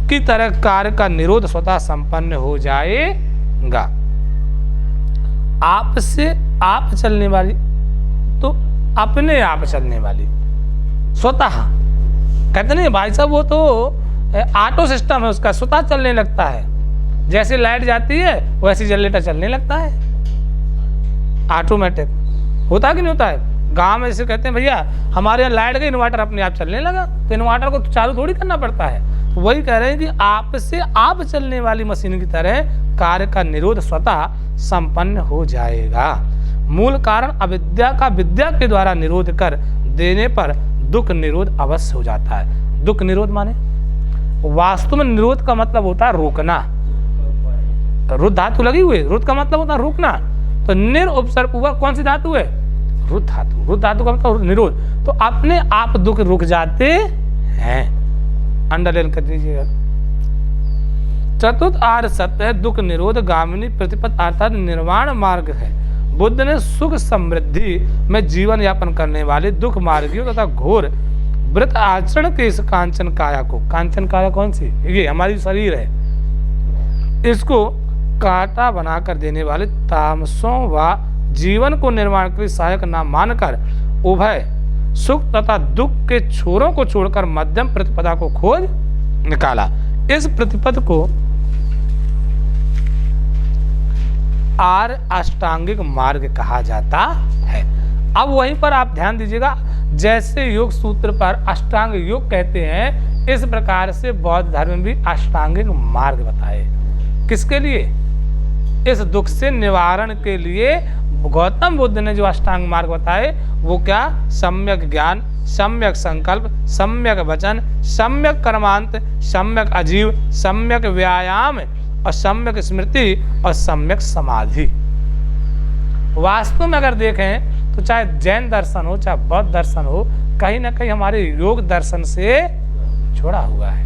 की तरह कार्य का निरोध स्वतः संपन्न हो जाएगा। आपसे आप चलने वाली तो अपने आप चलने वाली, स्वतः। कहते नहीं भाई साहब, वो तो ऑटो सिस्टम है उसका, स्वतः चलने लगता है। जैसे लाइट जाती है वैसे जनरेटर चलने लगता है, ऑटोमेटिक। होता है कि नहीं होता है? गांव में जैसे कहते हैं भैया हमारे यहाँ लाइट गई, इन्वर्टर अपने आप चलने लगा, तो इन्वर्टर को चालू थोड़ी करना पड़ता है। वही कह रहे हैं कि आपसे आप चलने वाली मशीन की तरह कार्य का निरोध स्वतः संपन्न हो जाएगा। मूल कारण अविद्या का विद्या के द्वारा निरोध कर देने पर दुख निरोध अवश्य हो जाता है। दुख निरोध माने वास्तव में निरोध का मतलब होता है रोकना। रुद्ध धातु लगी हुई, रुद्ध का मतलब होता है रोकना। तो निर उपसर्ग हुआ, कौन सी धातु है? रुद्ध धातु। रुद्ध धातु का मतलब निरोध। तो अपने आप दुख रुक जाते हैं। अंडरलाइन कर दीजिएगा। चतुर्थ आर्य सत्य है दुख निरोध गामिनी प्रतिपद अर्थात निर्वाण मार्ग है। बुद्ध ने सुख समृद्धि में जीवन यापन करने वाले दुख मार्गियों तथा घोर व्रत आचरण के इस कांचन काया को, कांचन काया कौन सी? ये हमारी शरीर है, इसको कांटा बनाकर देने वाले तामसों व जीवन को निर्माण के लिए सहायक न मानकर उभय सुख तथा दुख के छोरों को छोड़कर मध्यम प्रतिपदा को खोज निकाला। इस प्रतिपद को आर्य अष्टांगिक मार्ग कहा जाता है। अब वहीं पर आप ध्यान दीजिएगा, जैसे योग सूत्र पर अष्टांग योग कहते हैं, इस प्रकार से बौद्ध धर्म में भी अष्टांगिक मार्ग बताए। किसके लिए? इस दुख से निवारण के लिए गौतम बुद्ध ने जो अष्टांग मार्ग बताए वो क्या? सम्यक ज्ञान, सम्यक संकल्प, सम्यक वचन, सम्यक कर्मांत, सम्यक अजीव, सम्यक व्यायाम और सम्यक स्मृति और सम्यक समाधि। वास्तव में अगर देखें तो चाहे जैन दर्शन हो चाहे बौद्ध दर्शन हो, कहीं ना कहीं हमारे योग दर्शन से जुड़ा हुआ है।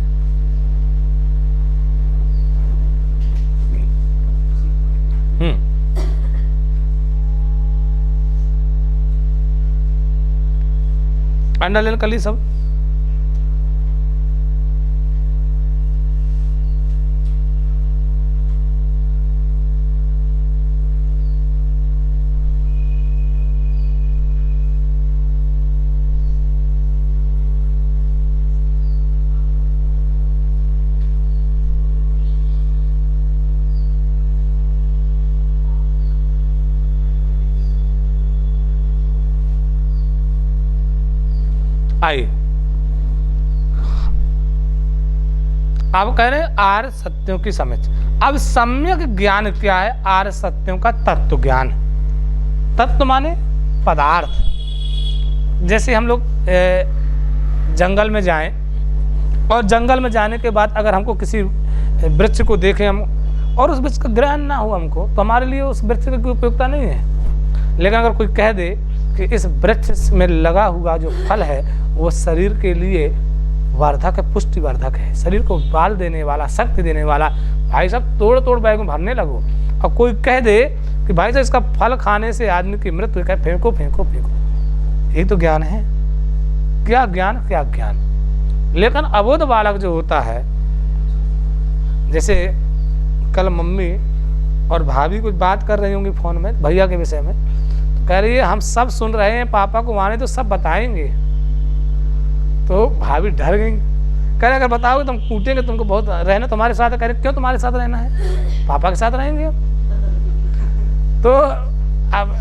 अंडरलाइन कर ली सब? आइए, अब कह रहे हैं आर्य सत्यों की समझ। अब सम्यक ज्ञान क्या है? आर्य सत्यों का तत्व ज्ञान। तत्व माने पदार्थ। जैसे हम लोग जंगल में जाएं और जंगल में जाने के बाद अगर हमको किसी वृक्ष को देखें हम और उस वृक्ष का ज्ञान ना हो हमको, तो हमारे लिए उस वृक्ष की उपयोगिता नहीं है। लेकिन अगर कोई कह दे कि इस वृक्ष में लगा हुआ जो फल है वो शरीर के लिए वर्धक है, पुष्टिवर्धक है, शरीर को बाल देने वाला, शक्ति देने वाला, भाई साहब तोड़ तोड़ बैग में भरने लगो। अब कोई कह दे कि भाई साहब इसका फल खाने से आदमी की मृत्यु, कहे फेंको फेंको फेंको, यही तो ज्ञान है। क्या ज्ञान, क्या ज्ञान। लेकिन अबोध बालक जो होता है, जैसे कल मम्मी और भाभी कुछ बात कर रही होंगी फोन में भैया के विषय में, तो कह रही है हम सब सुन रहे हैं, पापा को आने तो सब बताएंगे। तो भाभी डर गई, कह रहे अगर बताओगे तो हम कूटेंगे तुमको, बहुत रहना तुम्हारे साथ है। कह रहे क्यों तुम्हारे साथ रहना है? पापा के साथ रहेंगे। तो अब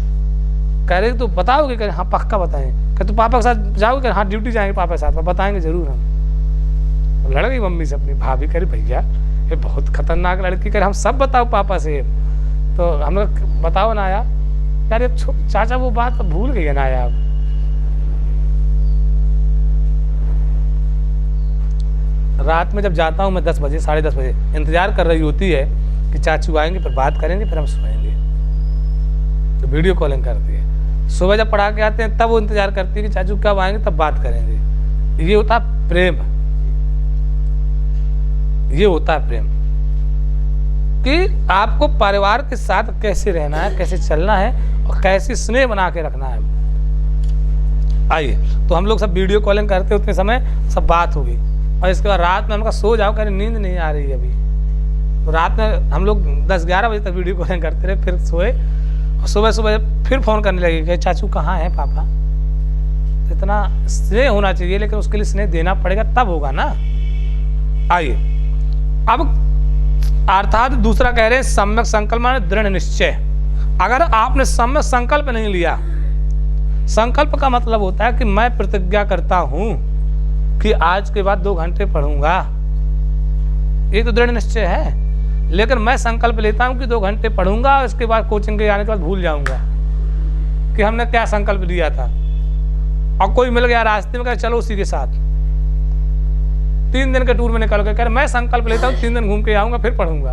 कह रहे तो बताओगे? कह रहे हाँ पक्का बताएं। कह तो पापा के साथ जाओगे? हाँ ड्यूटी जाएंगे पापा के साथ, बताएंगे जरूर हम। लड़ गई मम्मी से अपनी भाभी, कह रही भैया ये बहुत खतरनाक लड़की, कह रहे हम सब बताओ पापा से। तो हम लोग बताओ ना यार। कह रहे चाचा वो बात तो भूल गई है ना यार। रात में जब जाता हूँ मैं 10 बजे, 10:30 बजे, इंतजार कर रही होती है कि चाचू आएंगे फिर बात करेंगे फिर हम सोएंगे, तो वीडियो कॉलिंग करती है। सुबह जब पढ़ा के आते हैं तब वो इंतजार करती है कि चाचू कब आएंगे तब बात करेंगे। ये होता है प्रेम, ये होता है प्रेम कि आपको परिवार के साथ कैसे रहना है, कैसे चलना है और कैसे स्नेह बना के रखना है। आइए, तो हम लोग सब वीडियो कॉलिंग करते उतने समय सब बात होगी और इसके बाद रात में हम कहा सो जाओ, कह रहे नींद नहीं आ रही अभी। तो रात में हम लोग 10-11 बजे तक वीडियो कॉलिंग करते रहे, फिर सोए और सुबह सुबह फिर फ़ोन करने लगे कि चाचू कहाँ हैं पापा। तो इतना स्नेह होना चाहिए, लेकिन उसके लिए स्नेह देना पड़ेगा तब होगा ना। आइए, अब अर्थात दूसरा कह रहे हैं सम्यक संकल्प माने दृढ़ निश्चय। अगर आपने सम्यक संकल्प नहीं लिया, संकल्प का मतलब होता है कि मैं प्रतिज्ञा करता हूं कि आज के बाद 2 घंटे पढ़ूंगा, ये तो दृढ़ निश्चय है। लेकिन मैं संकल्प लेता हूं कि 2 घंटे पढ़ूंगा और इसके बाद कोचिंग के जाने के बाद भूल जाऊंगा कि हमने क्या संकल्प लिया था। और कोई मिल गया रास्ते में, कहे चलो उसी के साथ, 3 दिन के टूर में निकल गए, कह रहे मैं संकल्प लेता हूँ 3 दिन घूम के आऊंगा फिर पढ़ूंगा,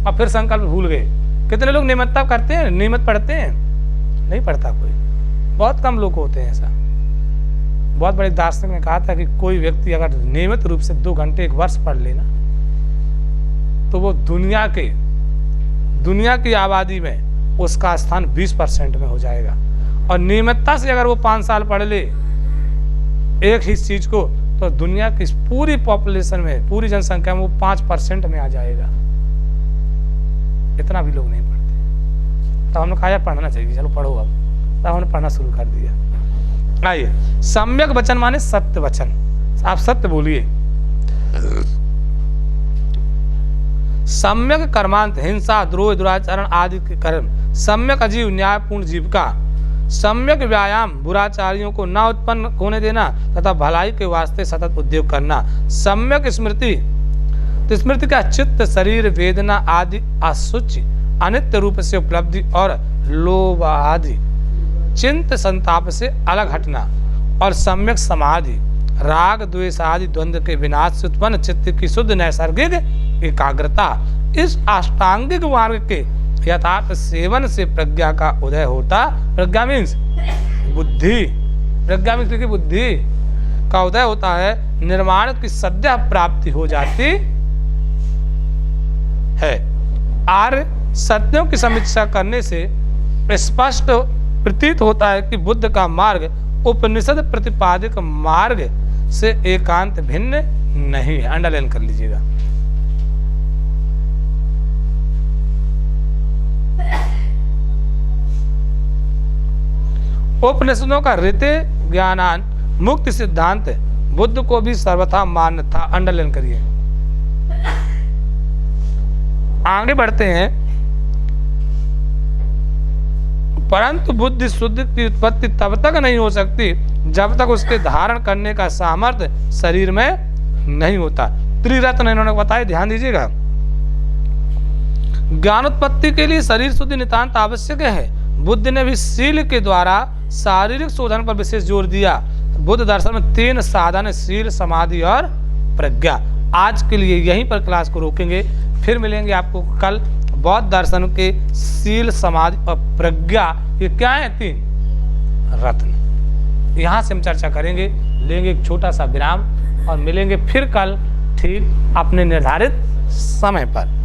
और फिर संकल्प भूल गए। कितने लोग नियमितता करते हैं, नियमित पढ़ते हैं? नहीं पढ़ता कोई, बहुत कम लोग होते हैं ऐसा। बहुत बड़े दार्शनिक ने कहा था कि कोई व्यक्ति अगर नियमित रूप से 2 घंटे 1 वर्ष पढ़ लेना तो वो दुनिया की आबादी में उसका स्थान 20% में हो जाएगा। और नियमितता से अगर वो 5 साल पढ़ ले एक ही चीज को, तो दुनिया की पूरी पॉपुलेशन में, पूरी जनसंख्या में वो 5% में आ जाएगा। इतना भी लोग नहीं पढ़ते। तब हमने कहा यार पढ़ना चाहिए, चलो पढ़ो अब। तब हमने पढ़ना शुरू कर दिया। आइए, सम्यक वचन माने सत्य वचन, आप सत्य बोलिए। सम्यक कर्मांत, हिंसा, द्रोह, दुराचरण आदि के कर्म, सम्यक अजीव, न्यायपूर्ण जीविका, सम्यक व्यायाम, बुराचारियों को न उत्पन्न होने देना तथा भलाई के वास्ते सतत उद्योग करना, सम्यक स्मृति, तो स्मृति का चित्त, शरीर, वेदना आदि असुचि अनित्य रूप से उपलब्धि और लोभ आदि चिंत संताप से अलग हटना, और सम्यक समाधि, राग द्वेष आदि द्वंद्व के विनाश से उत्पन्न चित्त की शुद्ध नैसर्गिक एकाग्रता। इस अष्टांगिक मार्ग के यथार्थ सेवन से प्रज्ञा का उदय होता, प्रज्ञा मीन्स बुद्धि, प्रज्ञा मीन्स की बुद्धि का उदय होता है, निर्माण की सद्य प्राप्ति हो जाती है। आर्य सत्यों की समीक्षा करने से स्पष्ट प्रतीत होता है कि बुद्ध का मार्ग उपनिषद प्रतिपादित मार्ग से एकांत भिन्न नहीं है। अंडरलाइन कर लीजिएगा। उपनिषदों का ऋते ज्ञानान मुक्ति सिद्धांत बुद्ध को भी सर्वथा मान्य था। अंडरलाइन करिए। आगे बढ़ते हैं। परंतु बुद्धि शुद्ध की उत्पत्ति तब तक नहीं हो सकती जब तक उसके धारण करने का सामर्थ्य शरीर में नहीं होता। त्रिरत्न इन्होंने बताया, ध्यान दीजिएगा। ज्ञानोत्पत्ति के लिए शरीर शुद्धि नितांत आवश्यक है। बुद्ध ने भी शील के द्वारा शारीरिक शोधन पर विशेष जोर दिया। बुद्ध दर्शन में 3 साधन, शील, समाधि और प्रज्ञा। आज के लिए यहीं पर क्लास को रोकेंगे, फिर मिलेंगे आपको कल। बौद्ध दर्शन के शील, समाधि और प्रज्ञा, ये क्या है? 3 रत्न। यहाँ से हम चर्चा करेंगे, लेंगे एक छोटा सा विराम और मिलेंगे फिर कल ठीक अपने निर्धारित समय पर।